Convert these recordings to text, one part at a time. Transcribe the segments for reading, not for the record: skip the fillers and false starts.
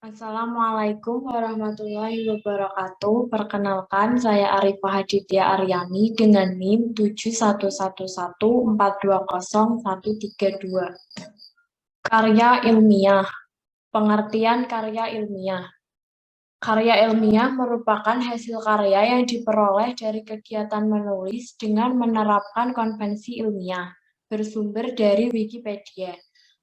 Assalamualaikum warahmatullahi wabarakatuh. Perkenalkan, saya Arifah Haditya Aryani dengan NIM 7111420132. Karya ilmiah. Pengertian karya ilmiah. Karya ilmiah merupakan hasil karya yang diperoleh dari kegiatan menulis dengan menerapkan konvensi ilmiah, bersumber dari Wikipedia.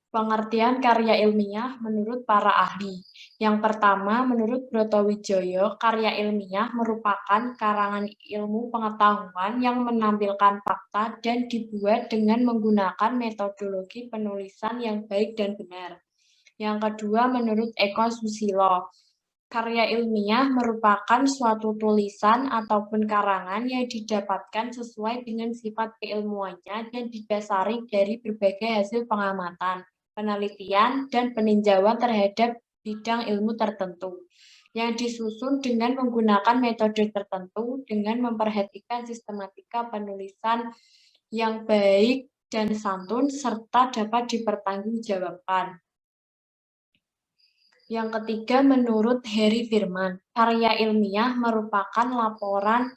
Pengertian karya ilmiah menurut para ahli. Yang pertama, menurut Brotowijoyo, karya ilmiah merupakan karangan ilmu pengetahuan yang menampilkan fakta dan dibuat dengan menggunakan metodologi penulisan yang baik dan benar. Yang kedua, menurut Eko Susilo, karya ilmiah merupakan suatu tulisan ataupun karangan yang didapatkan sesuai dengan sifat keilmuannya dan didasari dari berbagai hasil pengamatan, penelitian, dan peninjauan terhadap bidang ilmu tertentu, yang disusun dengan menggunakan metode tertentu dengan memperhatikan sistematika penulisan yang baik dan santun serta dapat dipertanggungjawabkan. Yang ketiga, menurut Harry Firman, karya ilmiah merupakan laporan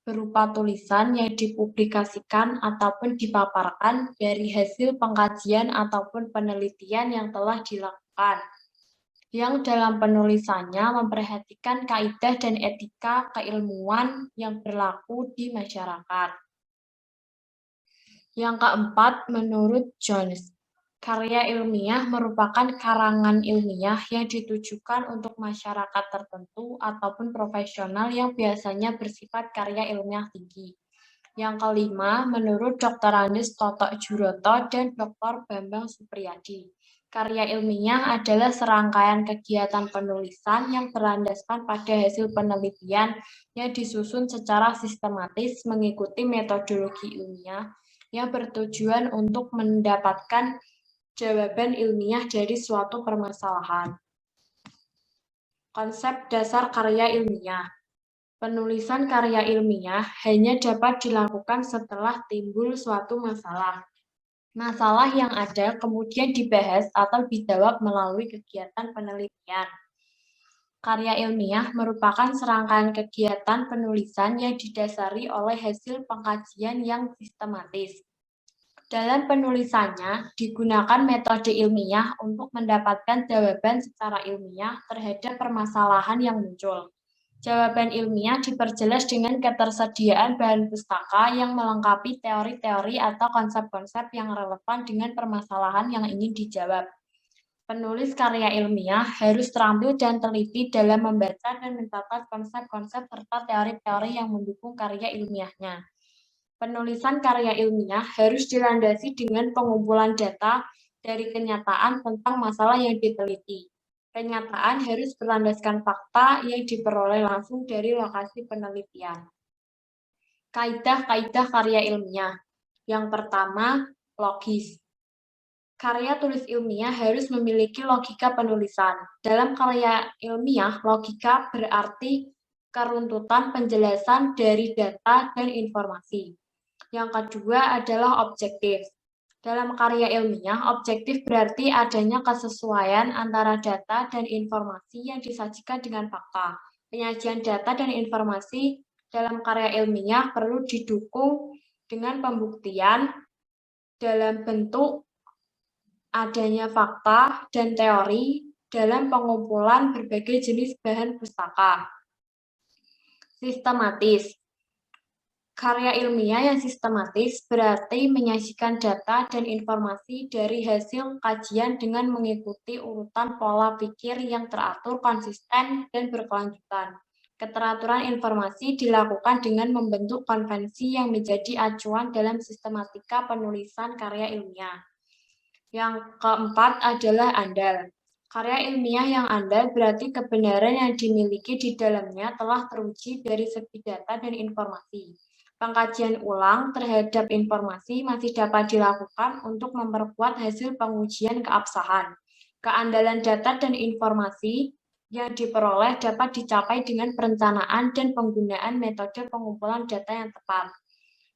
berupa tulisan yang dipublikasikan ataupun dipaparkan dari hasil pengkajian ataupun penelitian yang telah dilakukan, yang dalam penulisannya memperhatikan kaidah dan etika keilmuan yang berlaku di masyarakat. Yang keempat, menurut Jones, karya ilmiah merupakan karangan ilmiah yang ditujukan untuk masyarakat tertentu ataupun profesional yang biasanya bersifat karya ilmiah tinggi. Yang kelima, menurut Dr. Andes Toto Juroto dan Dr. Bambang Supriyadi, karya ilmiah adalah serangkaian kegiatan penulisan yang berlandaskan pada hasil penelitian yang disusun secara sistematis mengikuti metodologi ilmiah yang bertujuan untuk mendapatkan jawaban ilmiah dari suatu permasalahan. Konsep dasar karya ilmiah. Penulisan karya ilmiah hanya dapat dilakukan setelah timbul suatu masalah. Masalah yang ada kemudian dibahas atau dijawab melalui kegiatan penelitian. Karya ilmiah merupakan serangkaian kegiatan penulisan yang didasari oleh hasil pengkajian yang sistematis. Dalam penulisannya, digunakan metode ilmiah untuk mendapatkan jawaban secara ilmiah terhadap permasalahan yang muncul. Jawaban ilmiah diperjelas dengan ketersediaan bahan pustaka yang melengkapi teori-teori atau konsep-konsep yang relevan dengan permasalahan yang ingin dijawab. Penulis karya ilmiah harus terampil dan teliti dalam membaca dan mencatat konsep-konsep serta teori-teori yang mendukung karya ilmiahnya. Penulisan karya ilmiah harus dilandasi dengan pengumpulan data dari kenyataan tentang masalah yang diteliti. Kenyataan harus berlandaskan fakta yang diperoleh langsung dari lokasi penelitian. Kaidah-kaidah karya ilmiah. Yang pertama, logis. Karya tulis ilmiah harus memiliki logika penulisan. Dalam karya ilmiah, logika berarti keruntutan penjelasan dari data dan informasi. Yang kedua adalah objektif. Dalam karya ilmiah, objektif berarti adanya kesesuaian antara data dan informasi yang disajikan dengan fakta. Penyajian data dan informasi dalam karya ilmiah perlu didukung dengan pembuktian dalam bentuk adanya fakta dan teori dalam pengumpulan berbagai jenis bahan pustaka. Sistematis. Karya ilmiah yang sistematis berarti menyajikan data dan informasi dari hasil kajian dengan mengikuti urutan pola pikir yang teratur, konsisten, dan berkelanjutan. Keteraturan informasi dilakukan dengan membentuk konvensi yang menjadi acuan dalam sistematika penulisan karya ilmiah. Yang keempat adalah andal. Karya ilmiah yang andal berarti kebenaran yang dimiliki di dalamnya telah teruji dari segi data dan informasi. Pengkajian ulang terhadap informasi masih dapat dilakukan untuk memperkuat hasil pengujian keabsahan. Keandalan data dan informasi yang diperoleh dapat dicapai dengan perencanaan dan penggunaan metode pengumpulan data yang tepat.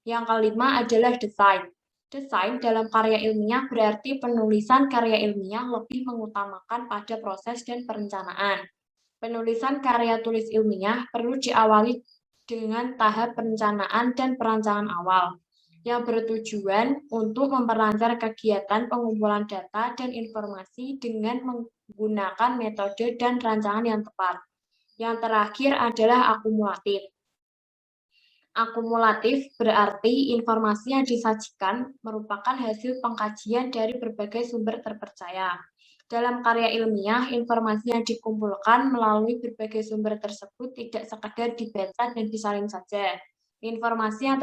Yang kelima adalah desain. Desain dalam karya ilmiah berarti penulisan karya ilmiah lebih mengutamakan pada proses dan perencanaan. Penulisan karya tulis ilmiah perlu diawali dengan tahap perencanaan dan perancangan awal, yang bertujuan untuk memperlancar kegiatan pengumpulan data dan informasi dengan menggunakan metode dan rancangan yang tepat. Yang terakhir adalah akumulatif. Akumulatif berarti informasi yang disajikan merupakan hasil pengkajian dari berbagai sumber terpercaya. Dalam karya ilmiah, informasi yang dikumpulkan melalui berbagai sumber tersebut tidak sekedar dibaca dan disaring saja. Informasi yang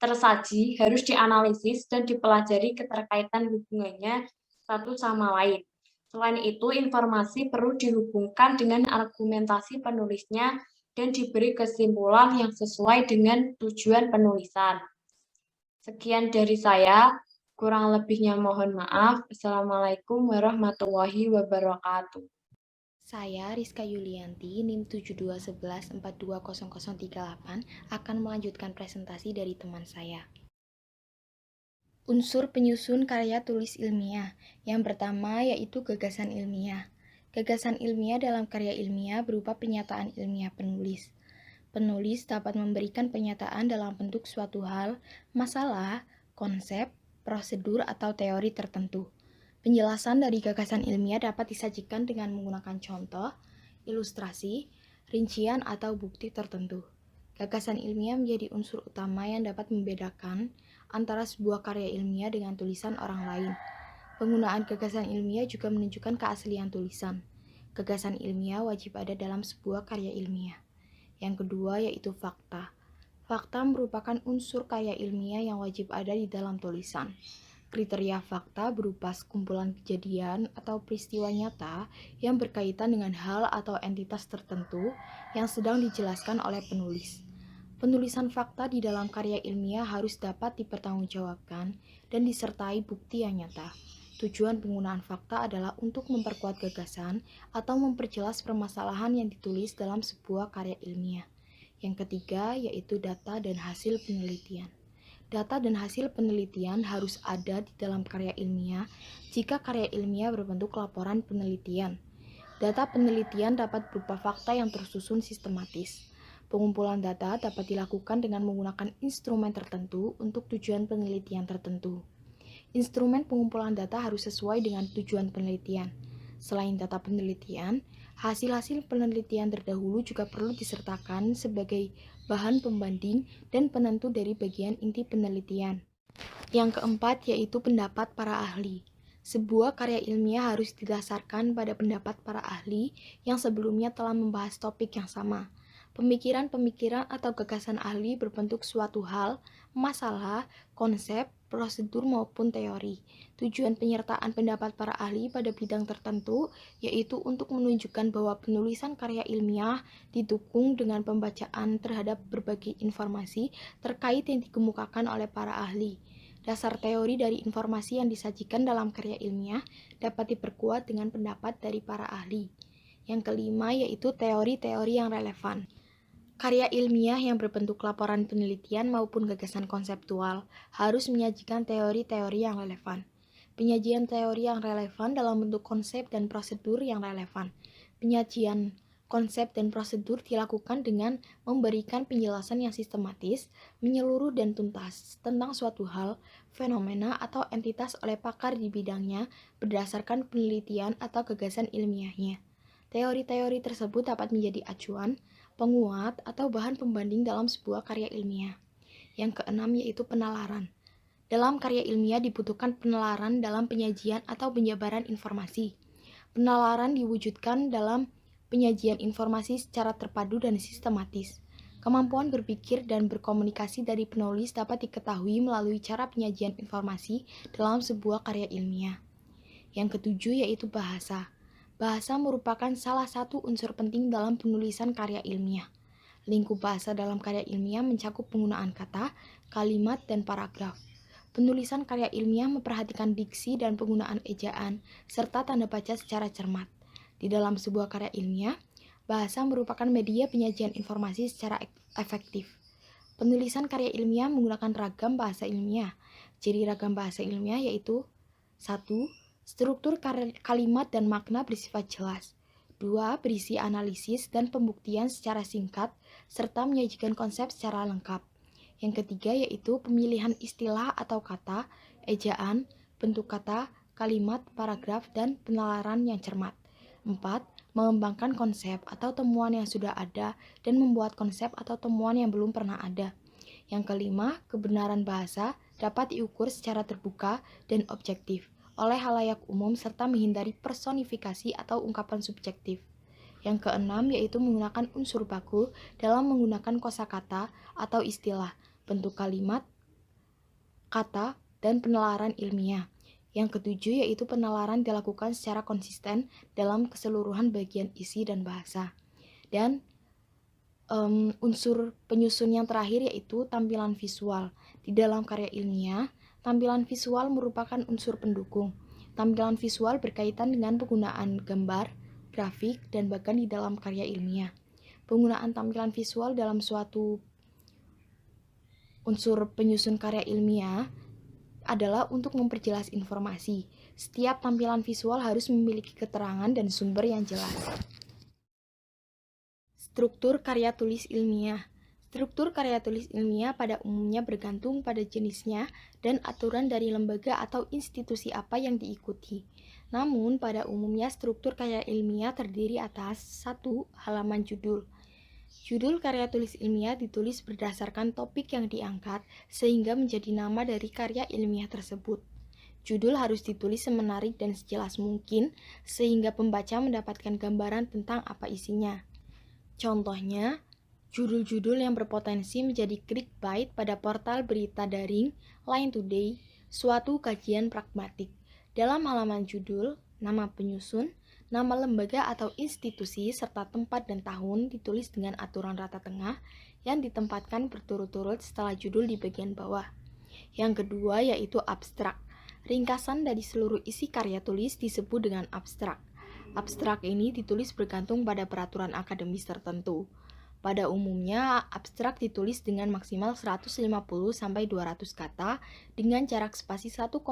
tersaji harus dianalisis dan dipelajari keterkaitan hubungannya satu sama lain. Selain itu, informasi perlu dihubungkan dengan argumentasi penulisnya dan diberi kesimpulan yang sesuai dengan tujuan penulisan. Sekian dari saya, kurang lebihnya mohon maaf. Assalamualaikum warahmatullahi wabarakatuh. Saya Rizka Yulianti, NIM 7211420038 akan melanjutkan presentasi dari teman saya. Unsur penyusun karya tulis ilmiah. Yang pertama yaitu gagasan ilmiah. Gagasan ilmiah dalam karya ilmiah berupa pernyataan ilmiah penulis. Penulis dapat memberikan pernyataan dalam bentuk suatu hal, masalah, konsep, prosedur, atau teori tertentu. Penjelasan dari gagasan ilmiah dapat disajikan dengan menggunakan contoh, ilustrasi, rincian, atau bukti tertentu. Gagasan ilmiah menjadi unsur utama yang dapat membedakan antara sebuah karya ilmiah dengan tulisan orang lain. Penggunaan gagasan ilmiah juga menunjukkan keaslian tulisan. Gagasan ilmiah wajib ada dalam sebuah karya ilmiah. Yang kedua yaitu fakta. Fakta merupakan unsur karya ilmiah yang wajib ada di dalam tulisan. Kriteria fakta berupa sekumpulan kejadian atau peristiwa nyata yang berkaitan dengan hal atau entitas tertentu yang sedang dijelaskan oleh penulis. Penulisan fakta di dalam karya ilmiah harus dapat dipertanggungjawabkan dan disertai bukti yang nyata. Tujuan penggunaan fakta adalah untuk memperkuat gagasan atau memperjelas permasalahan yang ditulis dalam sebuah karya ilmiah. Yang ketiga yaitu data dan hasil penelitian. Data dan hasil penelitian harus ada di dalam karya ilmiah jika karya ilmiah berbentuk laporan penelitian. Data penelitian dapat berupa fakta yang tersusun sistematis. Pengumpulan data dapat dilakukan dengan menggunakan instrumen tertentu untuk tujuan penelitian tertentu. Instrumen pengumpulan data harus sesuai dengan tujuan penelitian. Selain data penelitian, hasil-hasil penelitian terdahulu juga perlu disertakan sebagai bahan pembanding dan penentu dari bagian inti penelitian. Yang keempat yaitu pendapat para ahli. Sebuah karya ilmiah harus didasarkan pada pendapat para ahli yang sebelumnya telah membahas topik yang sama. Pemikiran-pemikiran atau gagasan ahli berbentuk suatu hal, masalah, konsep, prosedur maupun teori. Tujuan penyertaan pendapat para ahli pada bidang tertentu yaitu untuk menunjukkan bahwa penulisan karya ilmiah didukung dengan pembacaan terhadap berbagai informasi terkait yang dikemukakan oleh para ahli. Dasar teori dari informasi yang disajikan dalam karya ilmiah dapat diperkuat dengan pendapat dari para ahli. Yang kelima yaitu teori-teori yang relevan. Karya ilmiah yang berbentuk laporan penelitian maupun gagasan konseptual harus menyajikan teori-teori yang relevan. Penyajian teori yang relevan dalam bentuk konsep dan prosedur yang relevan. Penyajian konsep dan prosedur dilakukan dengan memberikan penjelasan yang sistematis, menyeluruh dan tuntas tentang suatu hal, fenomena, atau entitas oleh pakar di bidangnya berdasarkan penelitian atau gagasan ilmiahnya. Teori-teori tersebut dapat menjadi acuan, penguat, atau bahan pembanding dalam sebuah karya ilmiah. Yang keenam yaitu penalaran. Dalam karya ilmiah dibutuhkan penalaran dalam penyajian atau penjabaran informasi. Penalaran diwujudkan dalam penyajian informasi secara terpadu dan sistematis. Kemampuan berpikir dan berkomunikasi dari penulis dapat diketahui melalui cara penyajian informasi dalam sebuah karya ilmiah. Yang ketujuh yaitu bahasa. Bahasa merupakan salah satu unsur penting dalam penulisan karya ilmiah. Lingkup bahasa dalam karya ilmiah mencakup penggunaan kata, kalimat, dan paragraf. Penulisan karya ilmiah memperhatikan diksi dan penggunaan ejaan, serta tanda baca secara cermat. Di dalam sebuah karya ilmiah, bahasa merupakan media penyajian informasi secara efektif. Penulisan karya ilmiah menggunakan ragam bahasa ilmiah. Ciri ragam bahasa ilmiah yaitu 1. Struktur kalimat dan makna bersifat jelas. 2. Berisi analisis dan pembuktian secara singkat, serta menyajikan konsep secara lengkap. Yang ketiga yaitu pemilihan istilah atau kata, ejaan, bentuk kata, kalimat, paragraf, dan penalaran yang cermat. 4. Mengembangkan konsep atau temuan yang sudah ada dan membuat konsep atau temuan yang belum pernah ada. Yang kelima, kebenaran bahasa dapat diukur secara terbuka dan objektif oleh halayak umum serta menghindari personifikasi atau ungkapan subjektif. Yang keenam yaitu menggunakan unsur baku dalam menggunakan kosakata atau istilah, bentuk kalimat, kata, dan penalaran ilmiah. Yang ketujuh yaitu penalaran dilakukan secara konsisten dalam keseluruhan bagian isi dan bahasa. Dan unsur penyusun yang terakhir yaitu tampilan visual. Di dalam karya ilmiah, tampilan visual merupakan unsur pendukung. Tampilan visual berkaitan dengan penggunaan gambar, grafik, dan bahkan di dalam karya ilmiah. Penggunaan tampilan visual dalam suatu unsur penyusun karya ilmiah adalah untuk memperjelas informasi. Setiap tampilan visual harus memiliki keterangan dan sumber yang jelas. Struktur karya tulis ilmiah. Struktur karya tulis ilmiah pada umumnya bergantung pada jenisnya dan aturan dari lembaga atau institusi apa yang diikuti. Namun, pada umumnya struktur karya ilmiah terdiri atas 1. Halaman judul. Judul karya tulis ilmiah ditulis berdasarkan topik yang diangkat sehingga menjadi nama dari karya ilmiah tersebut. Judul harus ditulis semenarik dan sejelas mungkin sehingga pembaca mendapatkan gambaran tentang apa isinya. Contohnya, judul-judul yang berpotensi menjadi clickbait pada portal berita daring Line Today, suatu kajian pragmatik. Dalam halaman judul, nama penyusun, nama lembaga atau institusi, serta tempat dan tahun ditulis dengan aturan rata tengah yang ditempatkan berturut-turut setelah judul di bagian bawah. Yang kedua yaitu abstrak. Ringkasan dari seluruh isi karya tulis disebut dengan abstrak. Abstrak ini ditulis bergantung pada peraturan akademis tertentu. Pada umumnya, abstrak ditulis dengan maksimal 150-200 kata dengan jarak spasi 1,5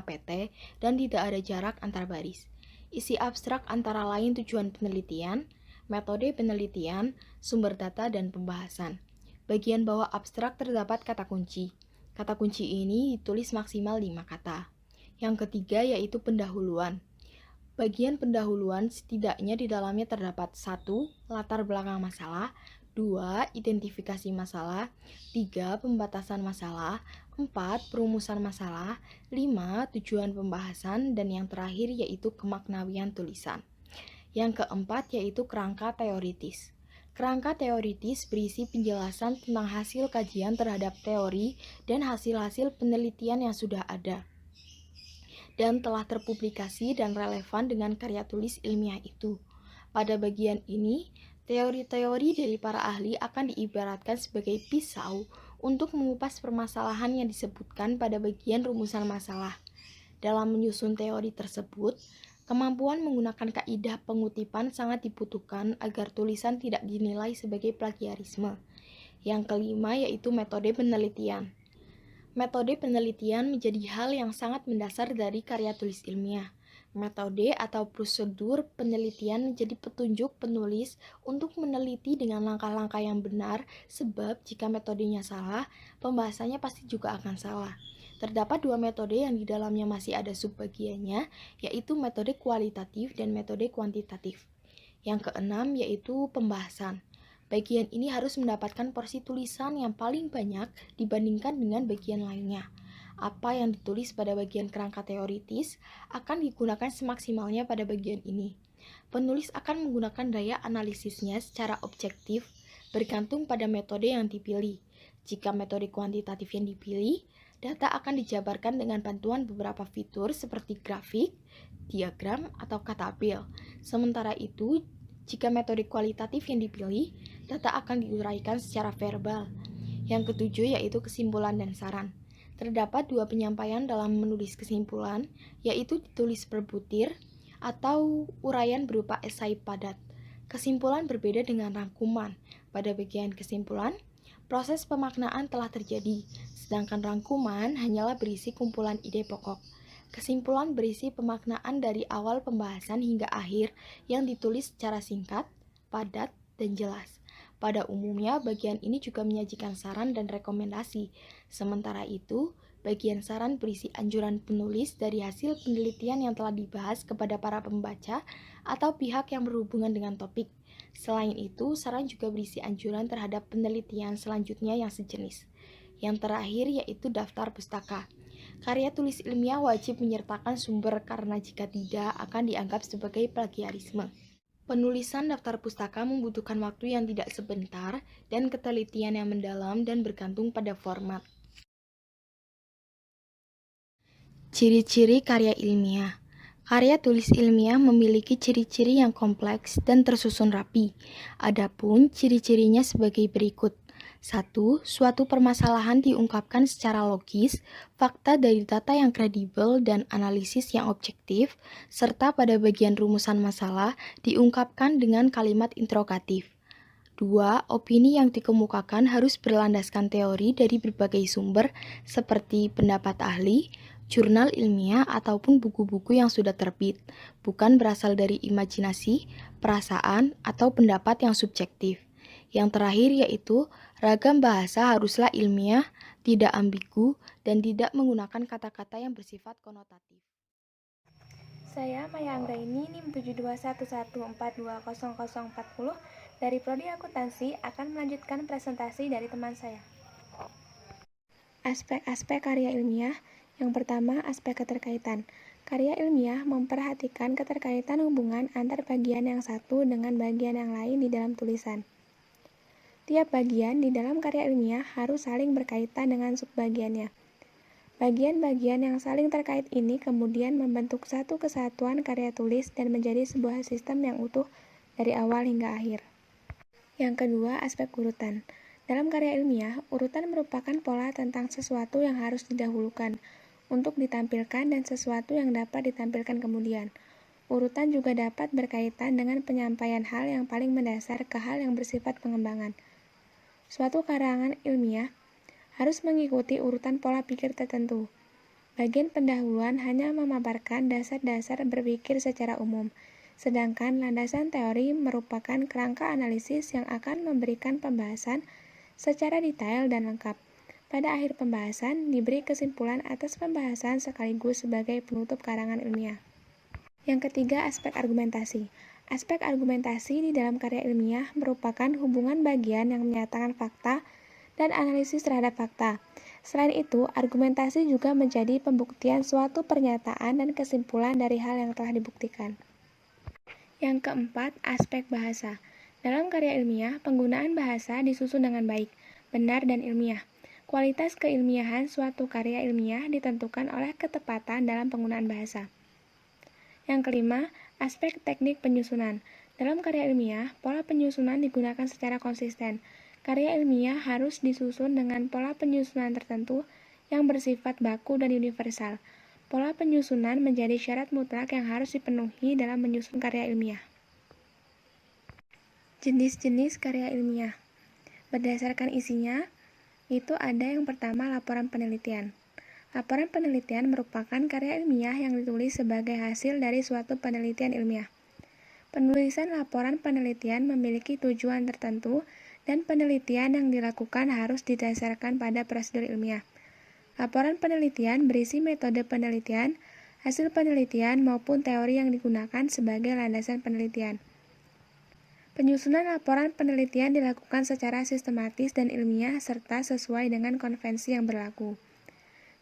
pt dan tidak ada jarak antar baris. Isi abstrak antara lain tujuan penelitian, metode penelitian, sumber data, dan pembahasan. Bagian bawah abstrak terdapat kata kunci. Kata kunci ini ditulis maksimal 5 kata. Yang ketiga yaitu pendahuluan. Bagian pendahuluan setidaknya di dalamnya terdapat 1. Latar belakang masalah, 2. Identifikasi masalah, 3. Pembatasan masalah, 4. Perumusan masalah, 5. Tujuan pembahasan, dan yang terakhir yaitu kemaknawian tulisan. Yang keempat yaitu kerangka teoritis. Kerangka teoritis berisi penjelasan tentang hasil kajian terhadap teori dan hasil-hasil penelitian yang sudah ada dan telah terpublikasi dan relevan dengan karya tulis ilmiah itu. Pada bagian ini, teori-teori dari para ahli akan diibaratkan sebagai pisau untuk mengupas permasalahan yang disebutkan pada bagian rumusan masalah. Dalam menyusun teori tersebut, kemampuan menggunakan kaidah pengutipan sangat dibutuhkan agar tulisan tidak dinilai sebagai plagiarisme. Yang kelima yaitu metode penelitian. Metode penelitian menjadi hal yang sangat mendasar dari karya tulis ilmiah. Metode atau prosedur penelitian menjadi petunjuk penulis untuk meneliti dengan langkah-langkah yang benar, sebab jika metodenya salah, pembahasannya pasti juga akan salah. Terdapat 2 metode yang di dalamnya masih ada subbagiannya, yaitu metode kualitatif dan metode kuantitatif. Yang keenam yaitu pembahasan. Bagian ini harus mendapatkan porsi tulisan yang paling banyak dibandingkan dengan bagian lainnya. Apa yang ditulis pada bagian kerangka teoritis akan digunakan semaksimalnya pada bagian ini. Penulis akan menggunakan daya analisisnya secara objektif bergantung pada metode yang dipilih. Jika metode kuantitatif yang dipilih, data akan dijabarkan dengan bantuan beberapa fitur seperti grafik, diagram, atau tabel. Sementara itu, jika metode kualitatif yang dipilih, data akan diuraikan secara verbal. Yang ketujuh yaitu kesimpulan dan saran. Terdapat 2 penyampaian dalam menulis kesimpulan, yaitu ditulis per butir atau uraian berupa esai padat. Kesimpulan berbeda dengan rangkuman. Pada bagian kesimpulan, Proses pemaknaan telah terjadi, sedangkan rangkuman hanyalah berisi kumpulan ide pokok. Kesimpulan berisi pemaknaan dari awal pembahasan hingga akhir yang ditulis secara singkat, padat, dan jelas. Pada umumnya, bagian ini juga menyajikan saran dan rekomendasi. Sementara itu, bagian saran berisi anjuran penulis dari hasil penelitian yang telah dibahas kepada para pembaca atau pihak yang berhubungan dengan topik. Selain itu, saran juga berisi anjuran terhadap penelitian selanjutnya yang sejenis. Yang terakhir yaitu daftar pustaka. Karya tulis ilmiah wajib menyertakan sumber karena jika tidak akan dianggap sebagai plagiarisme. Penulisan daftar pustaka membutuhkan waktu yang tidak sebentar dan ketelitian yang mendalam dan bergantung pada format. Ciri-ciri karya ilmiah. Karya tulis ilmiah memiliki ciri-ciri yang kompleks dan tersusun rapi. Adapun ciri-cirinya sebagai berikut. 1. Suatu permasalahan diungkapkan secara logis, fakta dari data yang kredibel dan analisis yang objektif, serta pada bagian rumusan masalah diungkapkan dengan kalimat interrogatif. 2. Opini yang dikemukakan harus berlandaskan teori dari berbagai sumber seperti pendapat ahli, jurnal ilmiah, ataupun buku-buku yang sudah terbit, bukan berasal dari imajinasi, perasaan, atau pendapat yang subjektif. Yang terakhir yaitu, ragam bahasa haruslah ilmiah, tidak ambigu, dan tidak menggunakan kata-kata yang bersifat konotatif. Saya Maya Anggraini, NIM 72114200040 dari Prodi Akuntansi akan melanjutkan presentasi dari teman saya. Aspek-aspek karya ilmiah. Yang pertama, aspek keterkaitan. Karya ilmiah memperhatikan keterkaitan hubungan antar bagian yang satu dengan bagian yang lain di dalam tulisan. Tiap bagian di dalam karya ilmiah harus saling berkaitan dengan subbagiannya. Bagian-bagian yang saling terkait ini kemudian membentuk satu kesatuan karya tulis dan menjadi sebuah sistem yang utuh dari awal hingga akhir. Yang kedua, aspek urutan. Dalam karya ilmiah, urutan merupakan pola tentang sesuatu yang harus didahulukan untuk ditampilkan dan sesuatu yang dapat ditampilkan kemudian. Urutan juga dapat berkaitan dengan penyampaian hal yang paling mendasar ke hal yang bersifat pengembangan. Suatu karangan ilmiah harus mengikuti urutan pola pikir tertentu. Bagian pendahuluan hanya memaparkan dasar-dasar berpikir secara umum, sedangkan landasan teori merupakan kerangka analisis yang akan memberikan pembahasan secara detail dan lengkap. Pada akhir pembahasan, diberi kesimpulan atas pembahasan sekaligus sebagai penutup karangan ilmiah. Yang ketiga, aspek argumentasi. Aspek argumentasi di dalam karya ilmiah merupakan hubungan bagian yang menyatakan fakta dan analisis terhadap fakta. Selain itu, argumentasi juga menjadi pembuktian suatu pernyataan dan kesimpulan dari hal yang telah dibuktikan. Yang keempat, aspek bahasa. Dalam karya ilmiah, penggunaan bahasa disusun dengan baik, benar, dan ilmiah. Kualitas keilmiahan suatu karya ilmiah ditentukan oleh ketepatan dalam penggunaan bahasa. Yang kelima, aspek teknik penyusunan. Dalam karya ilmiah, pola penyusunan digunakan secara konsisten. Karya ilmiah harus disusun dengan pola penyusunan tertentu yang bersifat baku dan universal. Pola penyusunan menjadi syarat mutlak yang harus dipenuhi dalam menyusun karya ilmiah. Jenis-jenis karya ilmiah. Berdasarkan isinya, itu ada yang pertama laporan penelitian. Laporan penelitian merupakan karya ilmiah yang ditulis sebagai hasil dari suatu penelitian ilmiah. Penulisan laporan penelitian memiliki tujuan tertentu dan penelitian yang dilakukan harus didasarkan pada prosedur ilmiah. Laporan penelitian berisi metode penelitian, hasil penelitian maupun teori yang digunakan sebagai landasan penelitian. Penyusunan laporan penelitian dilakukan secara sistematis dan ilmiah serta sesuai dengan konvensi yang berlaku.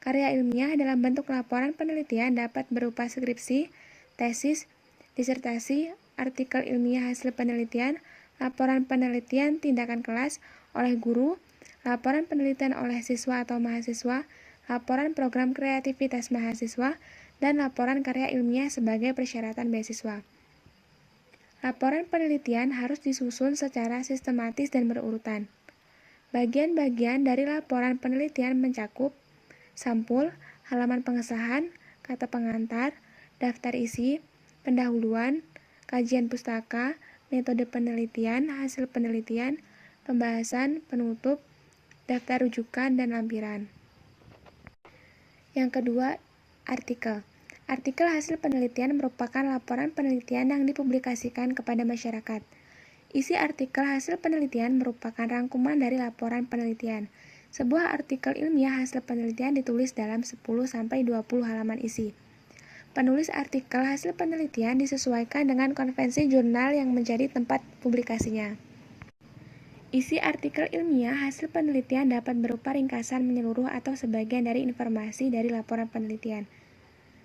Karya ilmiah dalam bentuk laporan penelitian dapat berupa skripsi, tesis, disertasi, artikel ilmiah hasil penelitian, laporan penelitian tindakan kelas oleh guru, laporan penelitian oleh siswa atau mahasiswa, laporan program kreativitas mahasiswa, dan laporan karya ilmiah sebagai persyaratan beasiswa. Laporan penelitian harus disusun secara sistematis dan berurutan. Bagian-bagian dari laporan penelitian mencakup sampul, halaman pengesahan, kata pengantar, daftar isi, pendahuluan, kajian pustaka, metode penelitian, hasil penelitian, pembahasan, penutup, daftar rujukan, dan lampiran. Yang kedua, artikel. Artikel hasil penelitian merupakan laporan penelitian yang dipublikasikan kepada masyarakat. Isi artikel hasil penelitian merupakan rangkuman dari laporan penelitian. Sebuah artikel ilmiah hasil penelitian ditulis dalam 10-20 halaman isi. Penulis artikel hasil penelitian disesuaikan dengan konvensi jurnal yang menjadi tempat publikasinya. Isi artikel ilmiah hasil penelitian dapat berupa ringkasan menyeluruh atau sebagian dari informasi dari laporan penelitian.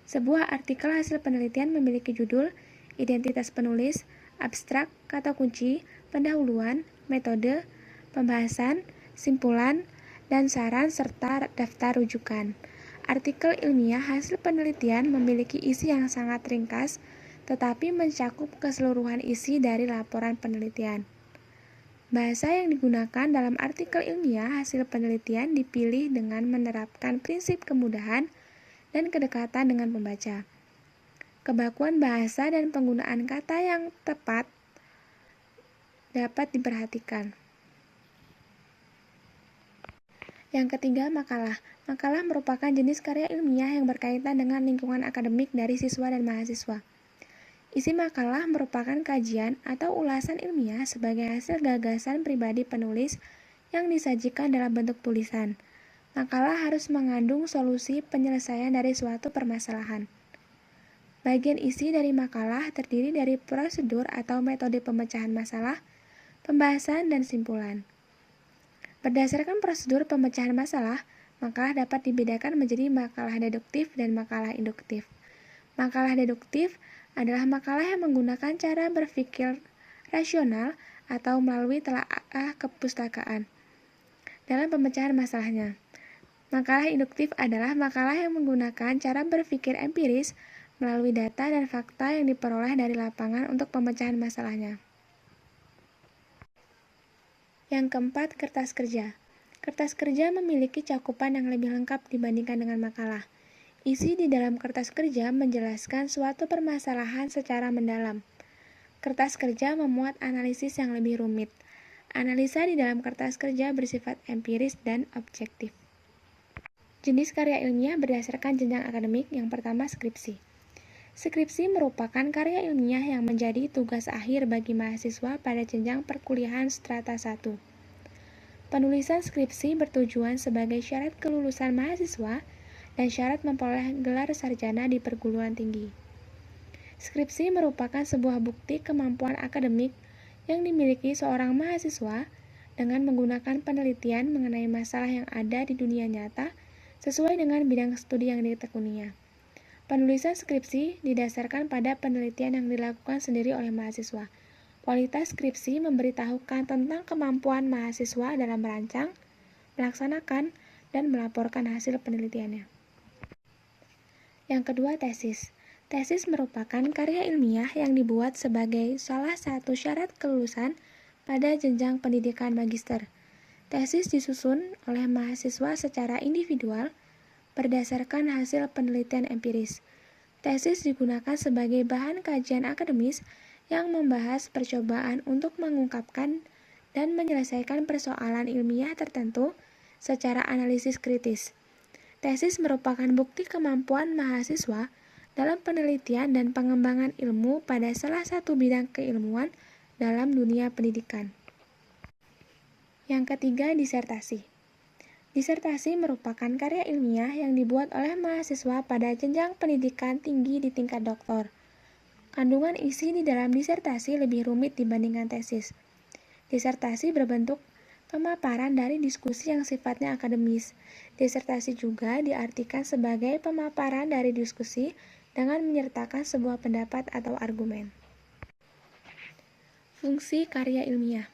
Sebuah artikel hasil penelitian memiliki judul, identitas penulis, abstrak, kata kunci, pendahuluan, metode, pembahasan, simpulan, dan saran serta daftar rujukan. Artikel ilmiah hasil penelitian memiliki isi yang sangat ringkas, tetapi mencakup keseluruhan isi dari laporan penelitian. Bahasa yang digunakan dalam artikel ilmiah hasil penelitian dipilih dengan menerapkan prinsip kemudahan dan kedekatan dengan pembaca. Kebakuan bahasa dan penggunaan kata yang tepat dapat diperhatikan. Yang ketiga, makalah. Makalah merupakan jenis karya ilmiah yang berkaitan dengan lingkungan akademik dari siswa dan mahasiswa. Isi makalah merupakan kajian atau ulasan ilmiah sebagai hasil gagasan pribadi penulis yang disajikan dalam bentuk tulisan. Makalah harus mengandung solusi penyelesaian dari suatu permasalahan. Bagian isi dari makalah terdiri dari prosedur atau metode pemecahan masalah, pembahasan, dan simpulan. Berdasarkan prosedur pemecahan masalah, makalah dapat dibedakan menjadi makalah deduktif dan makalah induktif. Makalah deduktif adalah makalah yang menggunakan cara berpikir rasional atau melalui telaah kepustakaan dalam pemecahan masalahnya. Makalah induktif adalah makalah yang menggunakan cara berpikir empiris melalui data dan fakta yang diperoleh dari lapangan untuk pemecahan masalahnya. Yang keempat, kertas kerja. Kertas kerja memiliki cakupan yang lebih lengkap dibandingkan dengan makalah. Isi di dalam kertas kerja menjelaskan suatu permasalahan secara mendalam. Kertas kerja memuat analisis yang lebih rumit. Analisa di dalam kertas kerja bersifat empiris dan objektif. Jenis karya ilmiah berdasarkan jenjang akademik. Yang pertama, skripsi. Skripsi merupakan karya ilmiah yang menjadi tugas akhir bagi mahasiswa pada jenjang perkuliahan strata 1. Penulisan skripsi bertujuan sebagai syarat kelulusan mahasiswa dan syarat memperoleh gelar sarjana di perguruan tinggi. Skripsi merupakan sebuah bukti kemampuan akademik yang dimiliki seorang mahasiswa dengan menggunakan penelitian mengenai masalah yang ada di dunia nyata sesuai dengan bidang studi yang ditekuninya. Penulisan skripsi didasarkan pada penelitian yang dilakukan sendiri oleh mahasiswa. Kualitas skripsi memberitahukan tentang kemampuan mahasiswa dalam merancang, melaksanakan, dan melaporkan hasil penelitiannya. Yang kedua, tesis. Tesis merupakan karya ilmiah yang dibuat sebagai salah satu syarat kelulusan pada jenjang pendidikan magister. Tesis disusun oleh mahasiswa secara individual berdasarkan hasil penelitian empiris. Tesis digunakan sebagai bahan kajian akademis yang membahas percobaan untuk mengungkapkan dan menyelesaikan persoalan ilmiah tertentu secara analisis kritis. Tesis merupakan bukti kemampuan mahasiswa dalam penelitian dan pengembangan ilmu pada salah satu bidang keilmuan dalam dunia pendidikan. Yang ketiga, disertasi. Disertasi merupakan karya ilmiah yang dibuat oleh mahasiswa pada jenjang pendidikan tinggi di tingkat doktor. Kandungan isi di dalam disertasi lebih rumit dibandingkan tesis. Disertasi berbentuk pemaparan dari diskusi yang sifatnya akademis. Disertasi juga diartikan sebagai pemaparan dari diskusi dengan menyertakan sebuah pendapat atau argumen. Fungsi karya ilmiah.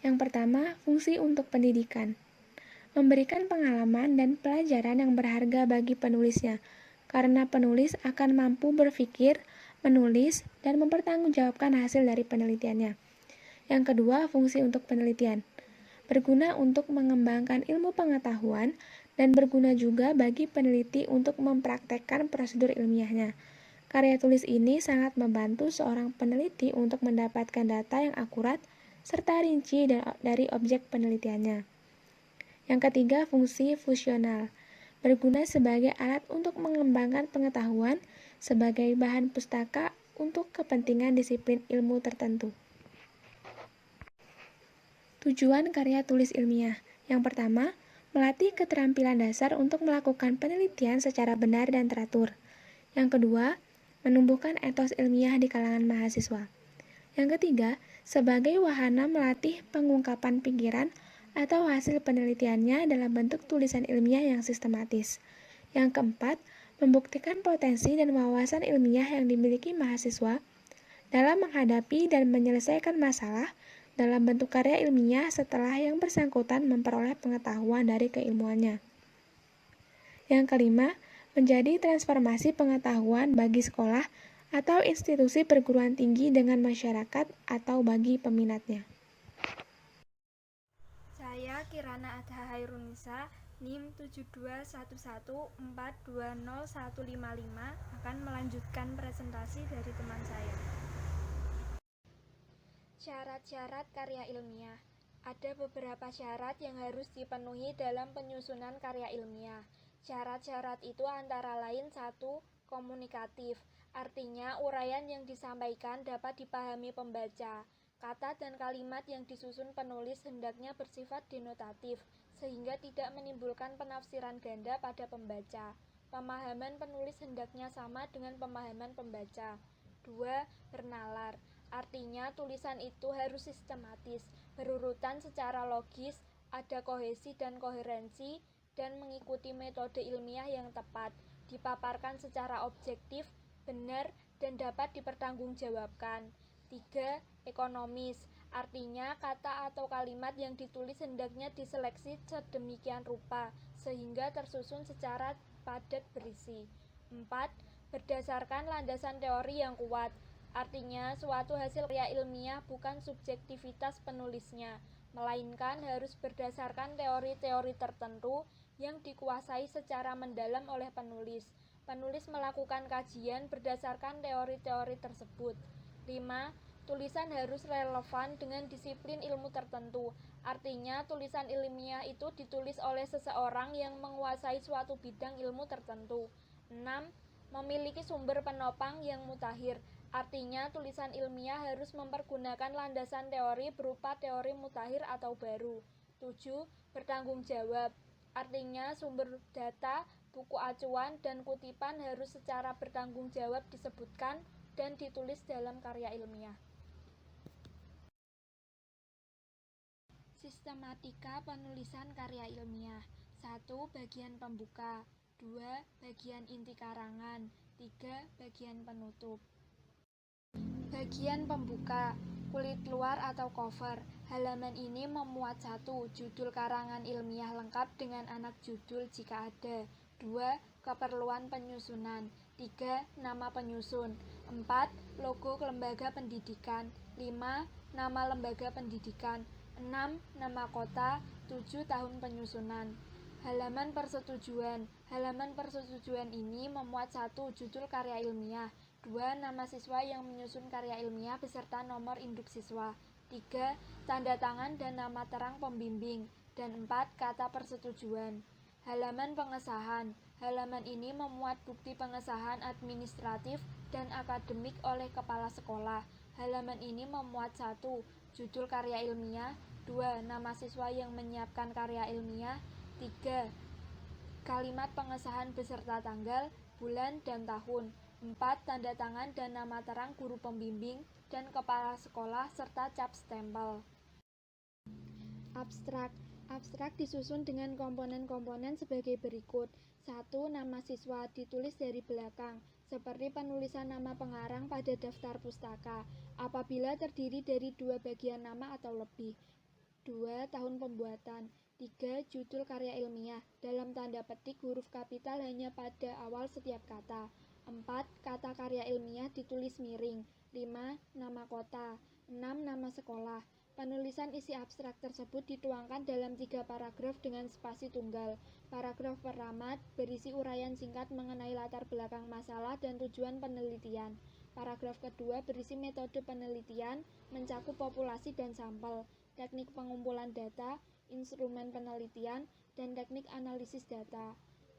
Yang pertama, fungsi untuk pendidikan. Memberikan pengalaman dan pelajaran yang berharga bagi penulisnya, karena penulis akan mampu berpikir, menulis, dan mempertanggungjawabkan hasil dari penelitiannya. Yang kedua, fungsi untuk penelitian. Berguna untuk mengembangkan ilmu pengetahuan dan berguna juga bagi peneliti untuk mempraktekkan prosedur ilmiahnya. Karya tulis ini sangat membantu seorang peneliti untuk mendapatkan data yang akurat serta rinci dari objek penelitiannya. Yang ketiga, fungsi fusional. Berguna sebagai alat untuk mengembangkan pengetahuan sebagai bahan pustaka untuk kepentingan disiplin ilmu tertentu. Tujuan karya tulis ilmiah. Yang pertama, melatih keterampilan dasar untuk melakukan penelitian secara benar dan teratur. Yang kedua, menumbuhkan etos ilmiah di kalangan mahasiswa. Yang ketiga, sebagai wahana melatih pengungkapan pikiran atau hasil penelitiannya dalam bentuk tulisan ilmiah yang sistematis. Yang keempat, membuktikan potensi dan wawasan ilmiah yang dimiliki mahasiswa dalam menghadapi dan menyelesaikan masalah dalam bentuk karya ilmiah setelah yang bersangkutan memperoleh pengetahuan dari keilmuannya. Yang kelima, menjadi transformasi pengetahuan bagi sekolah atau institusi perguruan tinggi dengan masyarakat atau bagi peminatnya. Saya Kirana Adha Hairunisa, NIM 72114201155 akan melanjutkan presentasi dari teman saya. Syarat-syarat karya ilmiah. Ada beberapa syarat yang harus dipenuhi dalam penyusunan karya ilmiah. Syarat-syarat itu antara lain 1. Komunikatif, artinya uraian yang disampaikan dapat dipahami pembaca. Kata dan kalimat yang disusun penulis hendaknya bersifat denotatif, sehingga tidak menimbulkan penafsiran ganda pada pembaca. Pemahaman penulis hendaknya sama dengan pemahaman pembaca. 2. Bernalar, artinya tulisan itu harus sistematis, berurutan secara logis, ada kohesi dan koherensi, dan mengikuti metode ilmiah yang tepat, dipaparkan secara objektif, benar, dan dapat dipertanggungjawabkan. 3. Ekonomis, artinya kata atau kalimat yang ditulis hendaknya diseleksi sedemikian rupa, sehingga tersusun secara padat berisi. 4. Berdasarkan landasan teori yang kuat, artinya suatu hasil karya ilmiah bukan subjektivitas penulisnya, melainkan harus berdasarkan teori-teori tertentu yang dikuasai secara mendalam oleh penulis. Penulis melakukan kajian berdasarkan teori-teori tersebut. 5. Tulisan harus relevan dengan disiplin ilmu tertentu, artinya tulisan ilmiah itu ditulis oleh seseorang yang menguasai suatu bidang ilmu tertentu. 6. Memiliki sumber penopang yang mutakhir, artinya tulisan ilmiah harus mempergunakan landasan teori berupa teori mutakhir atau baru. 7. Bertanggung jawab, artinya sumber data, buku acuan, dan kutipan harus secara bertanggung jawab disebutkan dan ditulis dalam karya ilmiah. Sistematika penulisan karya ilmiah. 1. Bagian pembuka. 2. Bagian inti karangan. 3. Bagian penutup. Bagian pembuka. Kulit luar atau cover. Halaman ini memuat 1. Judul karangan ilmiah lengkap dengan anak judul jika ada. 2. Keperluan penyusunan. 3. Nama penyusun. 4. Logo lembaga pendidikan. 5. Nama lembaga pendidikan. 6. Nama kota. 7. Tahun penyusunan. Halaman persetujuan. Halaman persetujuan ini memuat 1. Judul karya ilmiah. 2. Nama siswa yang menyusun karya ilmiah beserta nomor induk siswa. 3. Tanda tangan dan nama terang pembimbing. Dan 4. Kata persetujuan. Halaman pengesahan. Halaman ini memuat bukti pengesahan administratif dan akademik oleh kepala sekolah. Halaman ini memuat 1. Judul karya ilmiah. 2. Nama siswa yang menyiapkan karya ilmiah. 3. Kalimat pengesahan beserta tanggal, bulan, dan tahun. 4. Tanda tangan dan nama terang guru pembimbing dan kepala sekolah serta cap stempel. Abstrak. Abstrak disusun dengan komponen-komponen sebagai berikut. 1. Nama siswa ditulis dari belakang, seperti penulisan nama pengarang pada daftar pustaka, apabila terdiri dari 2 bagian nama atau lebih. 2. Tahun pembuatan. 3. Judul karya ilmiah, dalam tanda petik huruf kapital hanya pada awal setiap kata. 4. Kata karya ilmiah ditulis miring. 5. Nama kota. 6. Nama sekolah. Penulisan isi abstrak tersebut dituangkan dalam 3 paragraf dengan spasi tunggal. Paragraf pertama berisi uraian singkat mengenai latar belakang masalah dan tujuan penelitian. Paragraf kedua berisi metode penelitian, mencakup populasi dan sampel, teknik pengumpulan data, instrumen penelitian, dan teknik analisis data.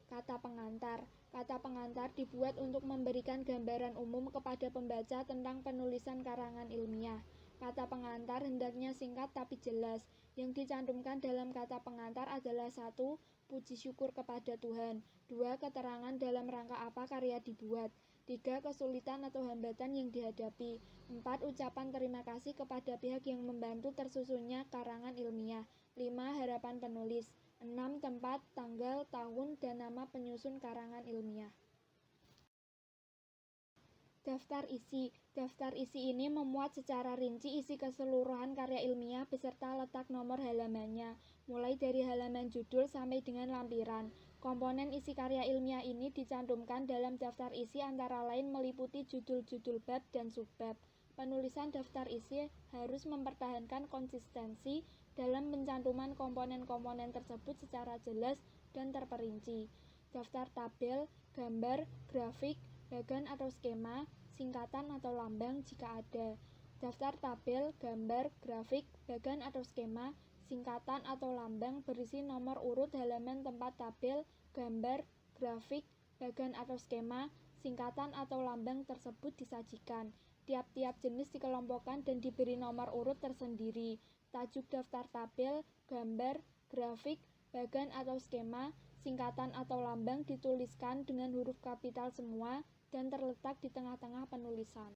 Kata pengantar. Kata pengantar dibuat untuk memberikan gambaran umum kepada pembaca tentang penulisan karangan ilmiah. Kata pengantar hendaknya singkat tapi jelas. Yang dicantumkan dalam kata pengantar adalah 1. Puji syukur kepada Tuhan. 2. Keterangan dalam rangka apa karya dibuat. 3. Kesulitan atau hambatan yang dihadapi. 4. Ucapan terima kasih kepada pihak yang membantu tersusunnya karangan ilmiah. 5. Harapan penulis. 6. Tempat, tanggal, tahun, dan nama penyusun karangan ilmiah. Daftar isi. Daftar isi ini memuat secara rinci isi keseluruhan karya ilmiah beserta letak nomor halamannya, mulai dari halaman judul sampai dengan lampiran. Komponen isi karya ilmiah ini dicantumkan dalam daftar isi antara lain meliputi judul-judul bab dan subbab. Penulisan daftar isi harus mempertahankan konsistensi dalam pencantuman komponen-komponen tersebut secara jelas dan terperinci. Daftar tabel, gambar, grafik, bagan atau skema, singkatan atau lambang jika ada. Daftar tabel, gambar, grafik, bagan atau skema, singkatan atau lambang berisi nomor urut halaman tempat tabel, gambar, grafik, bagan atau skema, singkatan atau lambang tersebut disajikan. Tiap-tiap jenis dikelompokkan dan diberi nomor urut tersendiri. Tajuk daftar tabel, gambar, grafik, bagan atau skema, singkatan atau lambang dituliskan dengan huruf kapital semua dan terletak di tengah-tengah penulisan.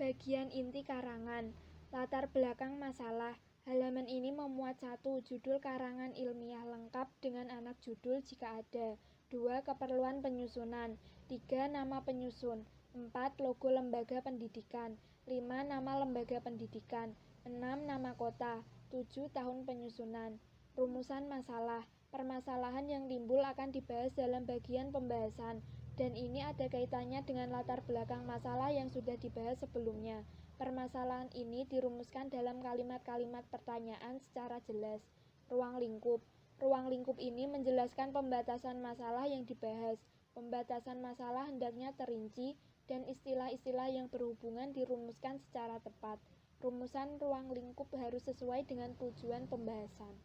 Bagian inti karangan. Latar belakang masalah. Halaman ini memuat 1. Judul karangan ilmiah lengkap dengan anak judul jika ada. 2. Keperluan penyusunan. 3. Nama penyusun. 4. Logo lembaga pendidikan. 5. Nama lembaga pendidikan. 6. Nama kota. 7. Tahun penyusunan. Rumusan masalah. Permasalahan yang timbul akan dibahas dalam bagian pembahasan, dan ini ada kaitannya dengan latar belakang masalah yang sudah dibahas sebelumnya. Permasalahan ini dirumuskan dalam kalimat-kalimat pertanyaan secara jelas. Ruang lingkup. Ruang lingkup ini menjelaskan pembatasan masalah yang dibahas. Pembatasan masalah hendaknya terinci, dan istilah-istilah yang berhubungan dirumuskan secara tepat. Rumusan ruang lingkup harus sesuai dengan tujuan pembahasan.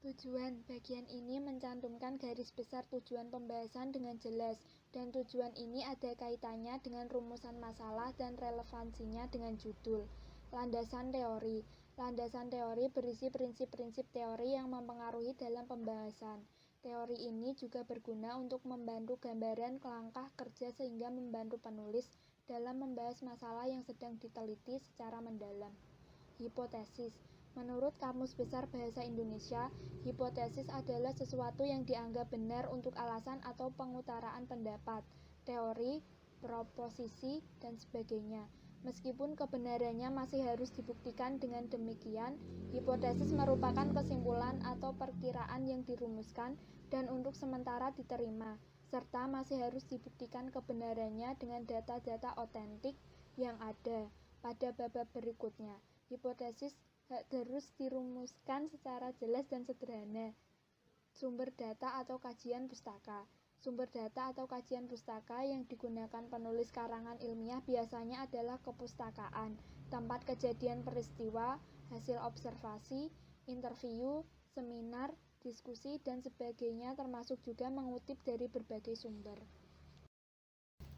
Tujuan. Bagian ini mencantumkan garis besar tujuan pembahasan dengan jelas, dan tujuan ini ada kaitannya dengan rumusan masalah dan relevansinya dengan judul. Landasan teori. Landasan teori berisi prinsip-prinsip teori yang mempengaruhi dalam pembahasan. Teori ini juga berguna untuk membantu gambaran langkah kerja sehingga membantu penulis dalam membahas masalah yang sedang diteliti secara mendalam. Hipotesis. Menurut Kamus Besar Bahasa Indonesia, hipotesis adalah sesuatu yang dianggap benar untuk alasan atau pengutaraan pendapat, teori, proposisi, dan sebagainya. Meskipun kebenarannya masih harus dibuktikan dengan demikian, hipotesis merupakan kesimpulan atau perkiraan yang dirumuskan dan untuk sementara diterima, serta masih harus dibuktikan kebenarannya dengan data-data otentik yang ada. Pada bab berikutnya, hipotesis harus dirumuskan secara jelas dan sederhana. Sumber data atau kajian pustaka. Sumber data atau kajian pustaka yang digunakan penulis karangan ilmiah biasanya adalah kepustakaan, tempat kejadian peristiwa, hasil observasi, interview, seminar, diskusi, dan sebagainya, termasuk juga mengutip dari berbagai sumber.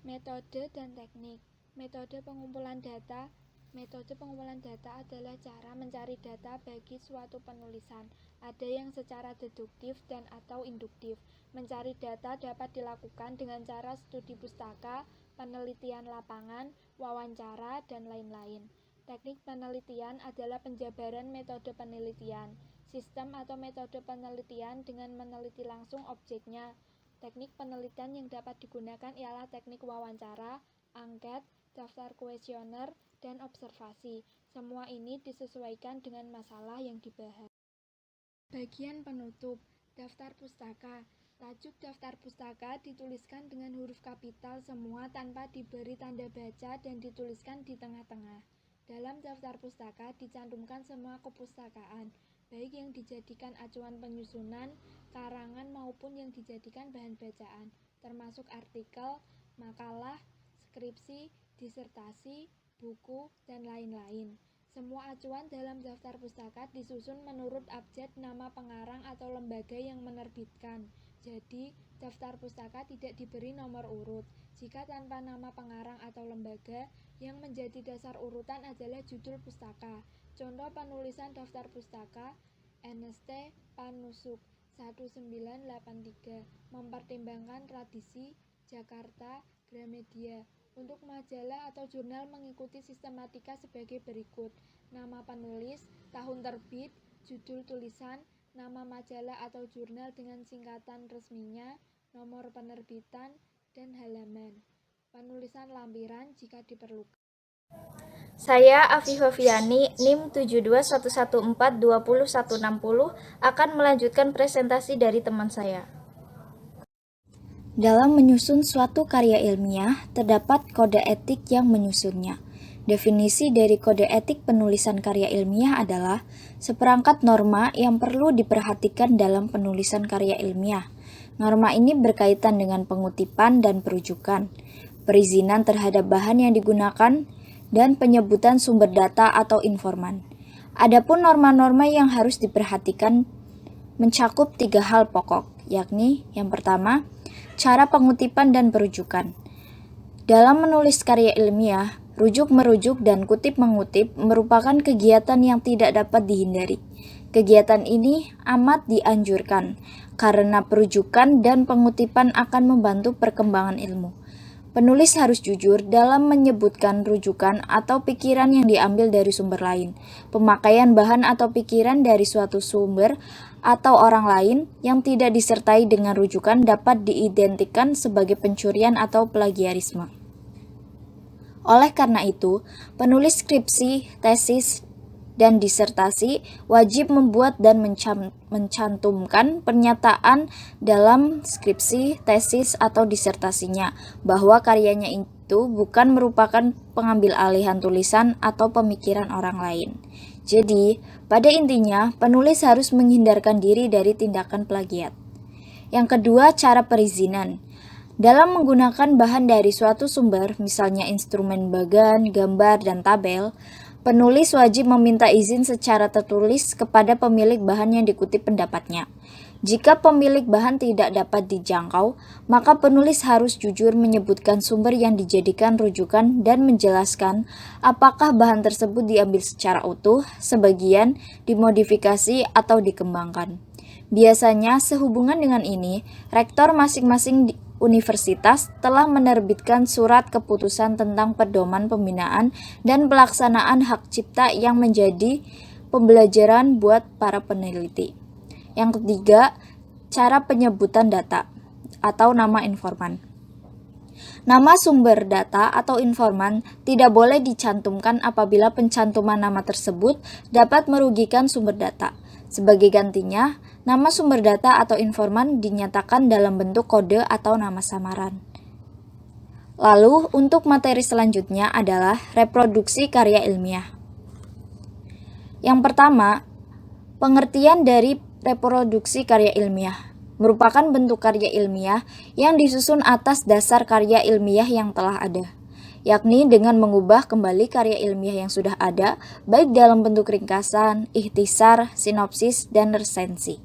Metode dan teknik. Metode pengumpulan data. Metode pengumpulan data adalah cara mencari data bagi suatu penulisan. Ada yang secara deduktif dan atau induktif. Mencari data dapat dilakukan dengan cara studi pustaka, penelitian lapangan, wawancara, dan lain-lain. Teknik penelitian adalah penjabaran metode penelitian. Sistem atau metode penelitian dengan meneliti langsung objeknya. Teknik penelitian yang dapat digunakan ialah teknik wawancara, angket, daftar kuesioner, dan observasi. Semua ini disesuaikan dengan masalah yang dibahas. Bagian penutup. Daftar pustaka. Tajuk daftar pustaka dituliskan dengan huruf kapital semua tanpa diberi tanda baca dan dituliskan di tengah-tengah. Dalam daftar pustaka dicantumkan semua kepustakaan, baik yang dijadikan acuan penyusunan, karangan maupun yang dijadikan bahan bacaan, termasuk artikel, makalah, skripsi, disertasi, buku, dan lain-lain. Semua acuan dalam daftar pustaka disusun menurut abjad nama pengarang atau lembaga yang menerbitkan. Jadi, daftar pustaka tidak diberi nomor urut. Jika tanpa nama pengarang atau lembaga, yang menjadi dasar urutan adalah judul pustaka. Contoh penulisan daftar pustaka, NST Panusuk 1983, mempertimbangkan tradisi, Jakarta, Gramedia. Untuk majalah atau jurnal mengikuti sistematika sebagai berikut: nama penulis, tahun terbit, judul tulisan, nama majalah atau jurnal dengan singkatan resminya, nomor penerbitan, dan halaman. Penulisan lampiran jika diperlukan. Saya Afifah Fiani, NIM 7211420160 akan melanjutkan presentasi dari teman saya. Dalam menyusun suatu karya ilmiah, terdapat kode etik yang menyusunnya. Definisi dari kode etik penulisan karya ilmiah adalah seperangkat norma yang perlu diperhatikan dalam penulisan karya ilmiah. Norma ini berkaitan dengan pengutipan dan perujukan, perizinan terhadap bahan yang digunakan, dan penyebutan sumber data atau informan. Adapun norma-norma yang harus diperhatikan mencakup 3 hal pokok, yakni yang pertama, cara pengutipan dan perujukan. Dalam menulis karya ilmiah, rujuk-merujuk dan kutip-mengutip merupakan kegiatan yang tidak dapat dihindari. Kegiatan ini amat dianjurkan karena perujukan dan pengutipan akan membantu perkembangan ilmu. Penulis harus jujur dalam menyebutkan rujukan atau pikiran yang diambil dari sumber lain. Pemakaian bahan atau pikiran dari suatu sumber atau orang lain yang tidak disertai dengan rujukan dapat diidentikan sebagai pencurian atau plagiarisme. Oleh karena itu, penulis skripsi, tesis, dan disertasi wajib membuat dan mencantumkan pernyataan dalam skripsi, tesis, atau disertasinya bahwa karyanya itu bukan merupakan pengambil alihan tulisan atau pemikiran orang lain. Jadi, pada intinya, penulis harus menghindarkan diri dari tindakan plagiat. Yang kedua, cara perizinan. Dalam menggunakan bahan dari suatu sumber, misalnya instrumen bagan, gambar, dan tabel, penulis wajib meminta izin secara tertulis kepada pemilik bahan yang dikutip pendapatnya. Jika pemilik bahan tidak dapat dijangkau, maka penulis harus jujur menyebutkan sumber yang dijadikan rujukan dan menjelaskan apakah bahan tersebut diambil secara utuh, sebagian, dimodifikasi, atau dikembangkan. Biasanya, sehubungan dengan ini, rektor masing-masing universitas telah menerbitkan surat keputusan tentang pedoman pembinaan dan pelaksanaan hak cipta yang menjadi pembelajaran buat para peneliti. Yang ketiga, cara penyebutan data atau nama informan. Nama sumber data atau informan tidak boleh dicantumkan apabila pencantuman nama tersebut dapat merugikan sumber data. Sebagai gantinya, nama sumber data atau informan dinyatakan dalam bentuk kode atau nama samaran. Lalu, untuk materi selanjutnya adalah reproduksi karya ilmiah. Yang pertama, pengertian dari reproduksi karya ilmiah merupakan bentuk karya ilmiah yang disusun atas dasar karya ilmiah yang telah ada, yakni dengan mengubah kembali karya ilmiah yang sudah ada, baik dalam bentuk ringkasan, ikhtisar, sinopsis, dan resensi.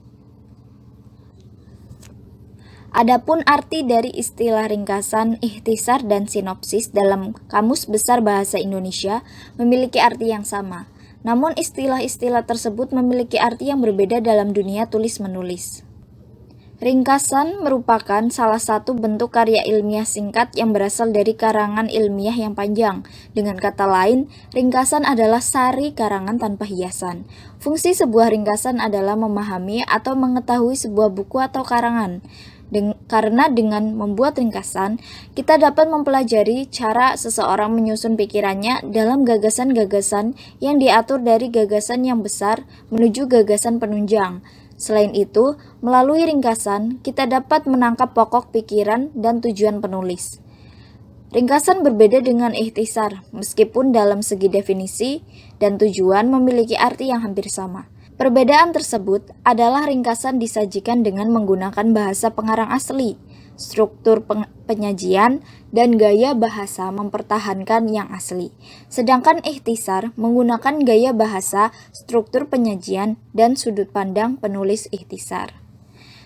Adapun arti dari istilah ringkasan, ikhtisar, dan sinopsis dalam Kamus Besar Bahasa Indonesia memiliki arti yang sama. Namun istilah-istilah tersebut memiliki arti yang berbeda dalam dunia tulis-menulis. Ringkasan merupakan salah satu bentuk karya ilmiah singkat yang berasal dari karangan ilmiah yang panjang. Dengan kata lain, ringkasan adalah sari karangan tanpa hiasan. Fungsi sebuah ringkasan adalah memahami atau mengetahui sebuah buku atau karangan. Karena dengan membuat ringkasan, kita dapat mempelajari cara seseorang menyusun pikirannya dalam gagasan-gagasan yang diatur dari gagasan yang besar menuju gagasan penunjang. Selain itu, melalui ringkasan, kita dapat menangkap pokok pikiran dan tujuan penulis. Ringkasan berbeda dengan ikhtisar, meskipun dalam segi definisi dan tujuan memiliki arti yang hampir sama. Perbedaan tersebut adalah ringkasan disajikan dengan menggunakan bahasa pengarang asli, struktur penyajian, dan gaya bahasa mempertahankan yang asli. Sedangkan ikhtisar menggunakan gaya bahasa, struktur penyajian, dan sudut pandang penulis ikhtisar.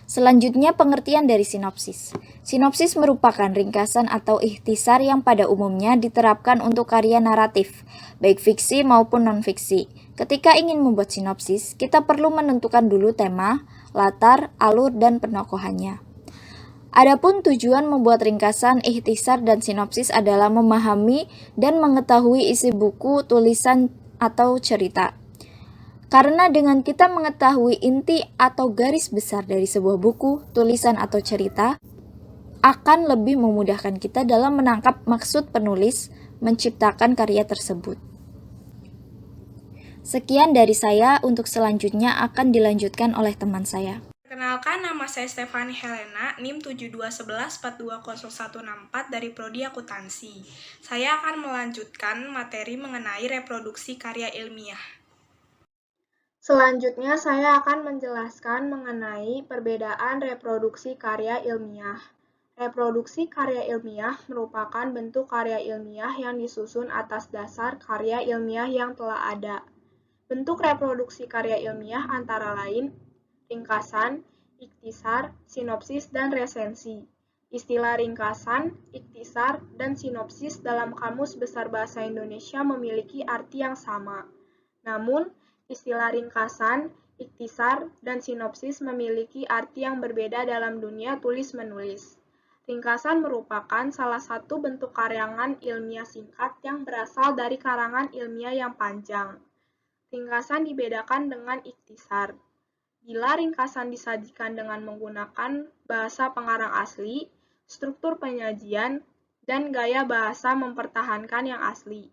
Selanjutnya, pengertian dari sinopsis. Sinopsis merupakan ringkasan atau ikhtisar yang pada umumnya diterapkan untuk karya naratif, baik fiksi maupun non-fiksi. Ketika ingin membuat sinopsis, kita perlu menentukan dulu tema, latar, alur, dan penokohannya. Adapun tujuan membuat ringkasan, ikhtisar, dan sinopsis adalah memahami dan mengetahui isi buku, tulisan, atau cerita. Karena dengan kita mengetahui inti atau garis besar dari sebuah buku, tulisan, atau cerita, akan lebih memudahkan kita dalam menangkap maksud penulis menciptakan karya tersebut. Sekian dari saya, untuk selanjutnya akan dilanjutkan oleh teman saya. Perkenalkan, nama saya Stefani Helena, NIM 7211420164 dari Prodi Akuntansi. Saya akan melanjutkan materi mengenai reproduksi karya ilmiah. Selanjutnya, saya akan menjelaskan mengenai perbedaan reproduksi karya ilmiah. Reproduksi karya ilmiah merupakan bentuk karya ilmiah yang disusun atas dasar karya ilmiah yang telah ada. Bentuk reproduksi karya ilmiah antara lain ringkasan, ikhtisar, sinopsis, dan resensi. Istilah ringkasan, ikhtisar, dan sinopsis dalam Kamus Besar Bahasa Indonesia memiliki arti yang sama. Namun, istilah ringkasan, ikhtisar, dan sinopsis memiliki arti yang berbeda dalam dunia tulis-menulis. Ringkasan merupakan salah satu bentuk karangan ilmiah singkat yang berasal dari karangan ilmiah yang panjang. Ringkasan dibedakan dengan ikhtisar. Bila ringkasan disajikan dengan menggunakan bahasa pengarang asli, struktur penyajian, dan gaya bahasa mempertahankan yang asli,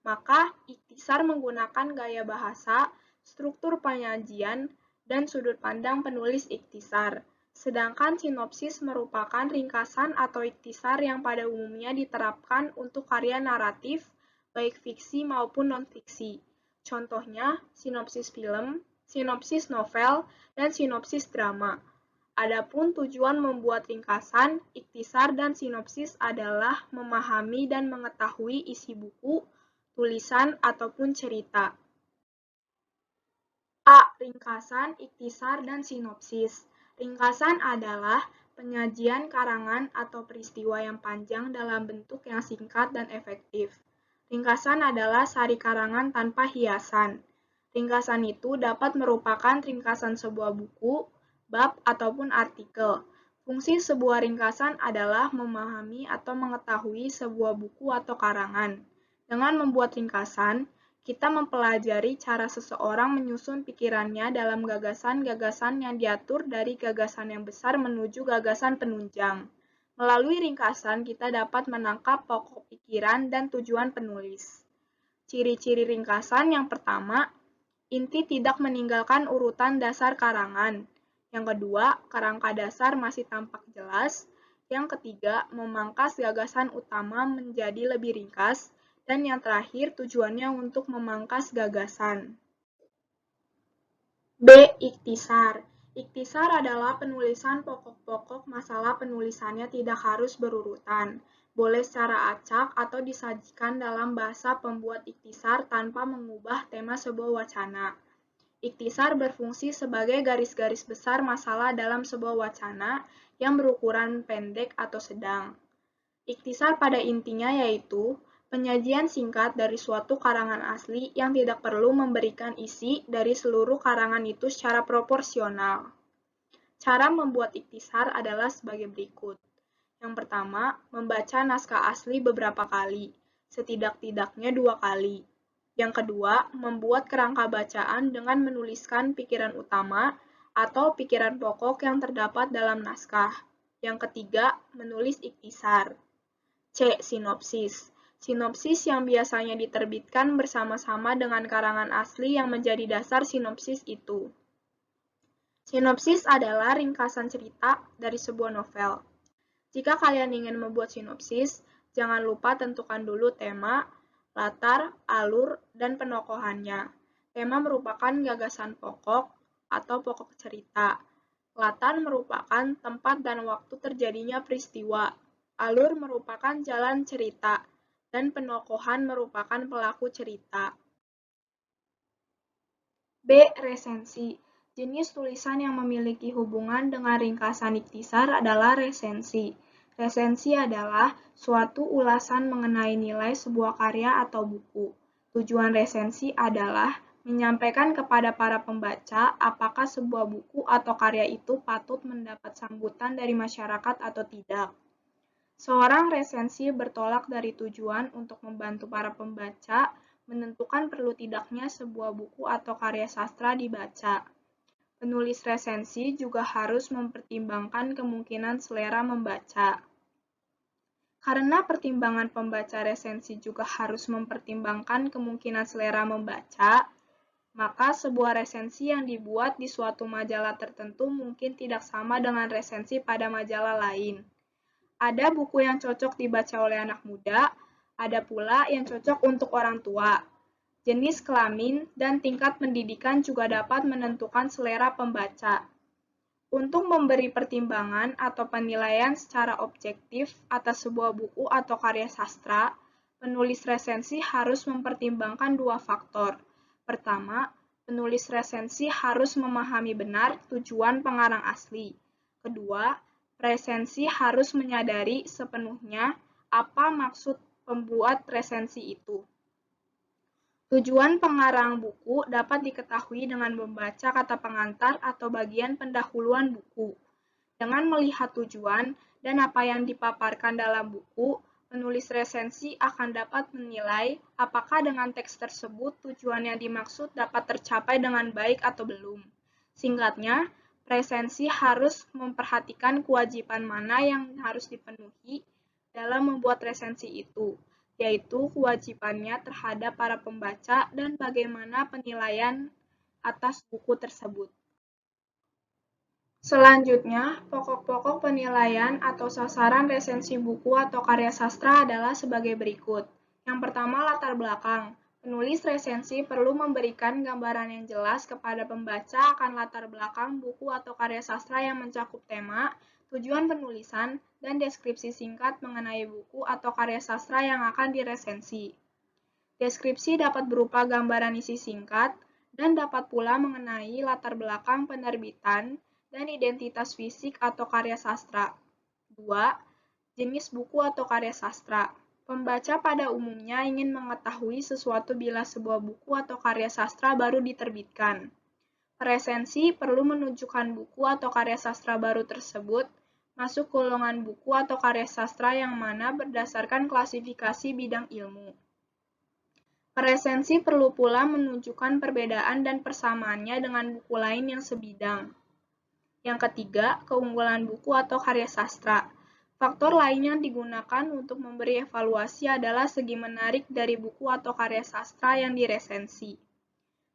maka ikhtisar menggunakan gaya bahasa, struktur penyajian, dan sudut pandang penulis ikhtisar. Sedangkan sinopsis merupakan ringkasan atau ikhtisar yang pada umumnya diterapkan untuk karya naratif, baik fiksi maupun non-fiksi. Contohnya, sinopsis film, sinopsis novel, dan sinopsis drama. Adapun tujuan membuat ringkasan, ikhtisar, dan sinopsis adalah memahami dan mengetahui isi buku, tulisan, ataupun cerita. A. Ringkasan, ikhtisar, dan sinopsis. Ringkasan adalah penyajian karangan atau peristiwa yang panjang dalam bentuk yang singkat dan efektif. Ringkasan adalah sari karangan tanpa hiasan. Ringkasan itu dapat merupakan ringkasan sebuah buku, bab, ataupun artikel. Fungsi sebuah ringkasan adalah memahami atau mengetahui sebuah buku atau karangan. Dengan membuat ringkasan, kita mempelajari cara seseorang menyusun pikirannya dalam gagasan-gagasan yang diatur dari gagasan yang besar menuju gagasan penunjang. Melalui ringkasan, kita dapat menangkap pokok pikiran dan tujuan penulis. Ciri-ciri ringkasan yang pertama, inti tidak meninggalkan urutan dasar karangan. Yang kedua, kerangka dasar masih tampak jelas. Yang ketiga, memangkas gagasan utama menjadi lebih ringkas. Dan yang terakhir, tujuannya untuk memangkas gagasan. B. Ikhtisar. Ikhtisar adalah penulisan pokok-pokok masalah penulisannya tidak harus berurutan. Boleh secara acak atau disajikan dalam bahasa pembuat ikhtisar tanpa mengubah tema sebuah wacana. Ikhtisar berfungsi sebagai garis-garis besar masalah dalam sebuah wacana yang berukuran pendek atau sedang. Ikhtisar pada intinya yaitu penyajian singkat dari suatu karangan asli yang tidak perlu memberikan isi dari seluruh karangan itu secara proporsional. Cara membuat ikhtisar adalah sebagai berikut. Yang pertama, membaca naskah asli beberapa kali, setidak-tidaknya 2 kali. Yang kedua, membuat kerangka bacaan dengan menuliskan pikiran utama atau pikiran pokok yang terdapat dalam naskah. Yang ketiga, menulis ikhtisar. C. Sinopsis. Sinopsis yang biasanya diterbitkan bersama-sama dengan karangan asli yang menjadi dasar sinopsis itu. Sinopsis adalah ringkasan cerita dari sebuah novel. Jika kalian ingin membuat sinopsis, jangan lupa tentukan dulu tema, latar, alur, dan penokohannya. Tema merupakan gagasan pokok atau pokok cerita. Latar merupakan tempat dan waktu terjadinya peristiwa. Alur merupakan jalan cerita, dan penokohan merupakan pelaku cerita. B. Resensi. Jenis tulisan yang memiliki hubungan dengan ringkasan ikhtisar adalah resensi. Resensi adalah suatu ulasan mengenai nilai sebuah karya atau buku. Tujuan resensi adalah menyampaikan kepada para pembaca apakah sebuah buku atau karya itu patut mendapat sambutan dari masyarakat atau tidak. Seorang resensi bertolak dari tujuan untuk membantu para pembaca menentukan perlu tidaknya sebuah buku atau karya sastra dibaca. Penulis resensi juga harus mempertimbangkan kemungkinan selera membaca. Karena pertimbangan pembaca resensi juga harus mempertimbangkan kemungkinan selera membaca, maka sebuah resensi yang dibuat di suatu majalah tertentu mungkin tidak sama dengan resensi pada majalah lain. Ada buku yang cocok dibaca oleh anak muda, ada pula yang cocok untuk orang tua. Jenis kelamin dan tingkat pendidikan juga dapat menentukan selera pembaca. Untuk memberi pertimbangan atau penilaian secara objektif atas sebuah buku atau karya sastra, penulis resensi harus mempertimbangkan dua faktor. Pertama, penulis resensi harus memahami benar tujuan pengarang asli. Kedua, resensi harus menyadari sepenuhnya apa maksud pembuat resensi itu. Tujuan pengarang buku dapat diketahui dengan membaca kata pengantar atau bagian pendahuluan buku. Dengan melihat tujuan dan apa yang dipaparkan dalam buku, penulis resensi akan dapat menilai apakah dengan teks tersebut tujuan yang dimaksud dapat tercapai dengan baik atau belum. Singkatnya, resensi harus memperhatikan kewajiban mana yang harus dipenuhi dalam membuat resensi itu, yaitu kewajibannya terhadap para pembaca dan bagaimana penilaian atas buku tersebut. Selanjutnya, pokok-pokok penilaian atau sasaran resensi buku atau karya sastra adalah sebagai berikut. Yang pertama, latar belakang. Penulis resensi perlu memberikan gambaran yang jelas kepada pembaca akan latar belakang buku atau karya sastra yang mencakup tema, tujuan penulisan, dan deskripsi singkat mengenai buku atau karya sastra yang akan diresensi. Deskripsi dapat berupa gambaran isi singkat dan dapat pula mengenai latar belakang penerbitan dan identitas fisik atau karya sastra. 2. Jenis buku atau karya sastra. Pembaca pada umumnya ingin mengetahui sesuatu bila sebuah buku atau karya sastra baru diterbitkan. Resensi perlu menunjukkan buku atau karya sastra baru tersebut masuk golongan buku atau karya sastra yang mana berdasarkan klasifikasi bidang ilmu. Resensi perlu pula menunjukkan perbedaan dan persamaannya dengan buku lain yang sebidang. Yang ketiga, keunggulan buku atau karya sastra. Faktor lain yang digunakan untuk memberi evaluasi adalah segi menarik dari buku atau karya sastra yang diresensi.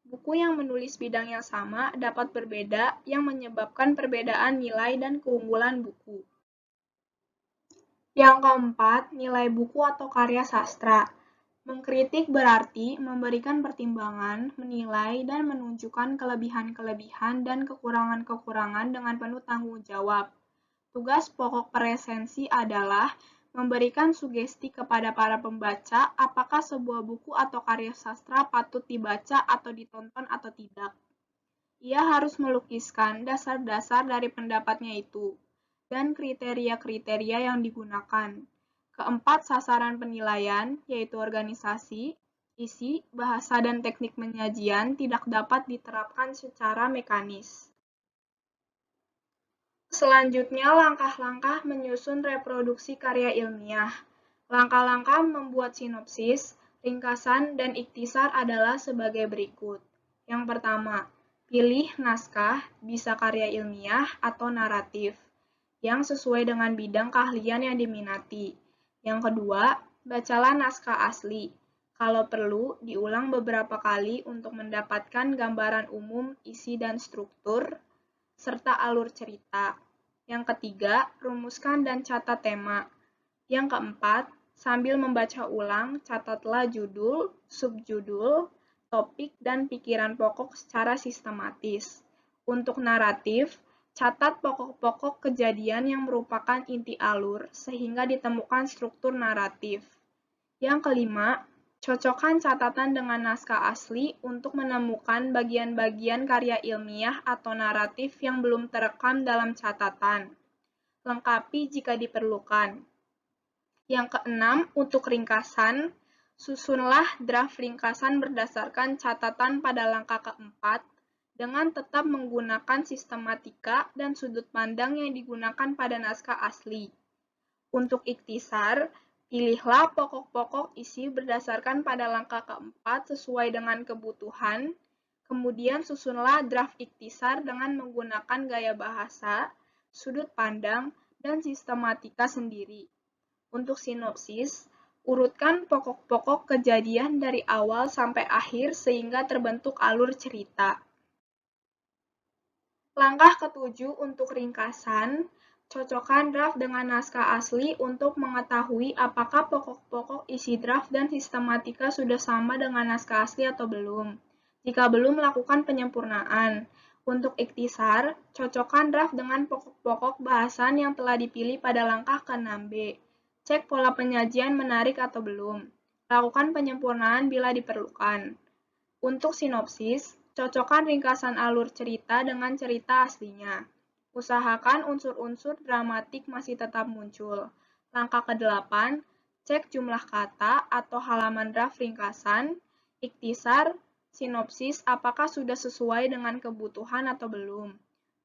Buku yang menulis bidang yang sama dapat berbeda yang menyebabkan perbedaan nilai dan keunggulan buku. Yang keempat, nilai buku atau karya sastra. Mengkritik berarti memberikan pertimbangan, menilai, dan menunjukkan kelebihan-kelebihan dan kekurangan-kekurangan dengan penuh tanggung jawab. Tugas pokok resensi adalah memberikan sugesti kepada para pembaca apakah sebuah buku atau karya sastra patut dibaca atau ditonton atau tidak. Ia harus melukiskan dasar-dasar dari pendapatnya itu, dan kriteria-kriteria yang digunakan. Keempat, sasaran penilaian, yaitu organisasi, isi, bahasa, dan teknik penyajian tidak dapat diterapkan secara mekanis. Selanjutnya, langkah-langkah menyusun reproduksi karya ilmiah. Langkah-langkah membuat sinopsis, ringkasan, dan ikhtisar adalah sebagai berikut. Yang pertama, pilih naskah, bisa karya ilmiah atau naratif, yang sesuai dengan bidang keahlian yang diminati. Yang kedua, bacalah naskah asli. Kalau perlu, diulang beberapa kali untuk mendapatkan gambaran umum, isi, dan struktur, serta alur cerita. Yang ketiga, rumuskan dan catat tema. Yang keempat, sambil membaca ulang, catatlah judul, subjudul, topik, dan pikiran pokok secara sistematis. Untuk naratif, catat pokok-pokok kejadian yang merupakan inti alur sehingga ditemukan struktur naratif. Yang kelima, cocokkan catatan dengan naskah asli untuk menemukan bagian-bagian karya ilmiah atau naratif yang belum terekam dalam catatan. Lengkapi jika diperlukan. Yang keenam, untuk ringkasan, susunlah draft ringkasan berdasarkan catatan pada langkah keempat dengan tetap menggunakan sistematika dan sudut pandang yang digunakan pada naskah asli. Untuk ikhtisar, pilihlah pokok-pokok isi berdasarkan pada langkah keempat sesuai dengan kebutuhan, kemudian susunlah draft ikhtisar dengan menggunakan gaya bahasa, sudut pandang, dan sistematika sendiri. Untuk sinopsis, urutkan pokok-pokok kejadian dari awal sampai akhir sehingga terbentuk alur cerita. Langkah ketujuh untuk ringkasan, cocokkan draft dengan naskah asli untuk mengetahui apakah pokok-pokok isi draft dan sistematika sudah sama dengan naskah asli atau belum. Jika belum, lakukan penyempurnaan. Untuk ikhtisar, cocokkan draft dengan pokok-pokok bahasan yang telah dipilih pada langkah ke-6B. Cek pola penyajian menarik atau belum. Lakukan penyempurnaan bila diperlukan. Untuk sinopsis, cocokkan ringkasan alur cerita dengan cerita aslinya. Usahakan unsur-unsur dramatik masih tetap muncul. Langkah ke-8, cek jumlah kata atau halaman draft ringkasan, ikhtisar, sinopsis apakah sudah sesuai dengan kebutuhan atau belum.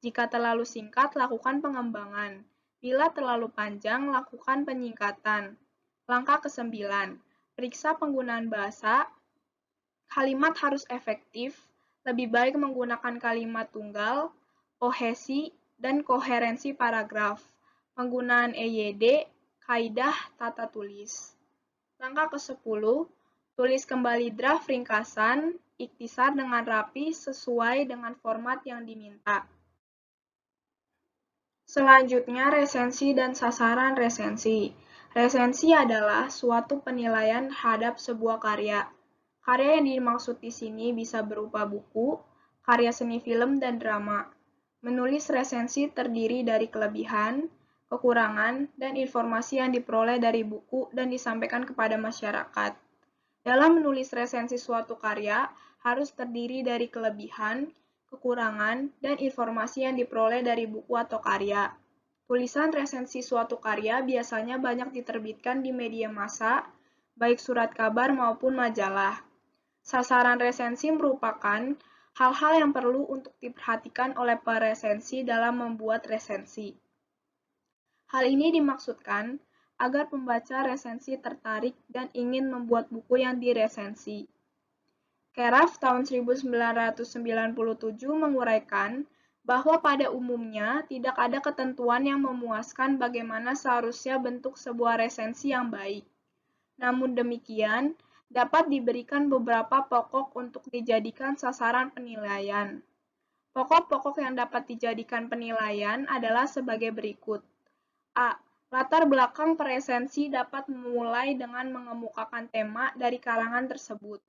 Jika terlalu singkat, lakukan pengembangan. Bila terlalu panjang, lakukan penyingkatan. Langkah ke-9, periksa penggunaan bahasa. Kalimat harus efektif, lebih baik menggunakan kalimat tunggal, kohesi, dan koherensi paragraf. Penggunaan EYD, kaidah tata tulis. Langkah ke-10, tulis kembali draft ringkasan, ikhtisar dengan rapi sesuai dengan format yang diminta. Selanjutnya, resensi dan sasaran resensi. Resensi adalah suatu penilaian terhadap sebuah karya. Karya yang dimaksud di sini bisa berupa buku, karya seni film, dan drama. Menulis resensi terdiri dari kelebihan, kekurangan, dan informasi yang diperoleh dari buku dan disampaikan kepada masyarakat. Dalam menulis resensi suatu karya, harus terdiri dari kelebihan, kekurangan, dan informasi yang diperoleh dari buku atau karya. Tulisan resensi suatu karya biasanya banyak diterbitkan di media massa, baik surat kabar maupun majalah. Sasaran resensi merupakan hal-hal yang perlu untuk diperhatikan oleh peresensi dalam membuat resensi. Hal ini dimaksudkan agar pembaca resensi tertarik dan ingin membuat buku yang diresensi. Keraf tahun 1997 menguraikan bahwa pada umumnya tidak ada ketentuan yang memuaskan bagaimana seharusnya bentuk sebuah resensi yang baik. Namun demikian, dapat diberikan beberapa pokok untuk dijadikan sasaran penilaian. Pokok-pokok yang dapat dijadikan penilaian adalah sebagai berikut. A. Latar belakang peresensi dapat memulai dengan mengemukakan tema dari karangan tersebut.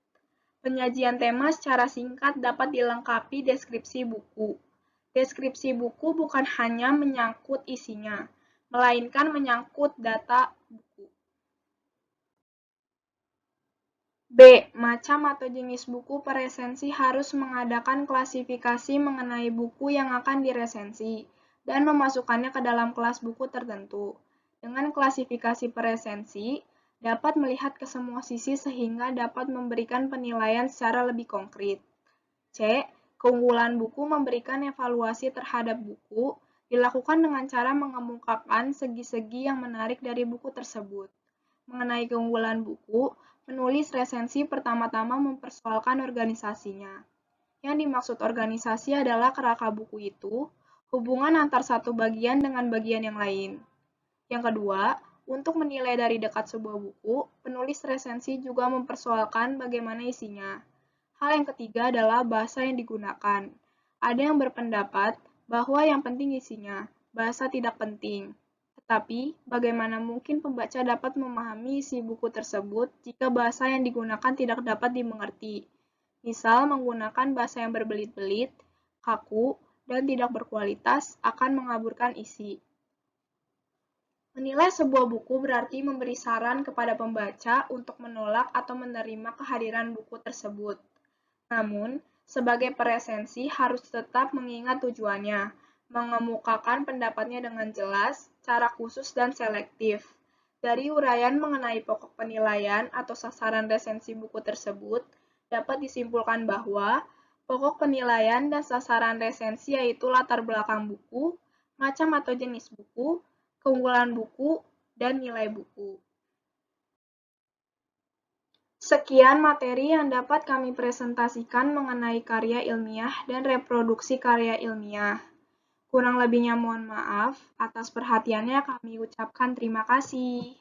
Penyajian tema secara singkat dapat dilengkapi deskripsi buku. Deskripsi buku bukan hanya menyangkut isinya, melainkan menyangkut data buku. B. Macam atau jenis buku peresensi harus mengadakan klasifikasi mengenai buku yang akan diresensi dan memasukkannya ke dalam kelas buku tertentu. Dengan klasifikasi peresensi, dapat melihat ke semua sisi sehingga dapat memberikan penilaian secara lebih konkret. C. Keunggulan buku memberikan evaluasi terhadap buku dilakukan dengan cara mengemukakan segi-segi yang menarik dari buku tersebut. Mengenai keunggulan buku, penulis resensi pertama-tama mempersoalkan organisasinya. Yang dimaksud organisasi adalah kerangka buku itu, hubungan antar satu bagian dengan bagian yang lain. Yang kedua, untuk menilai dari dekat sebuah buku, penulis resensi juga mempersoalkan bagaimana isinya. Hal yang ketiga adalah bahasa yang digunakan. Ada yang berpendapat bahwa yang penting isinya, bahasa tidak penting. Tetapi, bagaimana mungkin pembaca dapat memahami isi buku tersebut jika bahasa yang digunakan tidak dapat dimengerti? Misal menggunakan bahasa yang berbelit-belit, kaku, dan tidak berkualitas akan mengaburkan isi. Menilai sebuah buku berarti memberi saran kepada pembaca untuk menolak atau menerima kehadiran buku tersebut. Namun, sebagai peresensi harus tetap mengingat tujuannya, mengemukakan pendapatnya dengan jelas, cara khusus dan selektif. Dari uraian mengenai pokok penilaian atau sasaran resensi buku tersebut, dapat disimpulkan bahwa pokok penilaian dan sasaran resensi yaitu latar belakang buku, macam atau jenis buku, keunggulan buku, dan nilai buku. Sekian materi yang dapat kami presentasikan mengenai karya ilmiah dan reproduksi karya ilmiah. Kurang lebihnya mohon maaf, atas perhatiannya kami ucapkan terima kasih.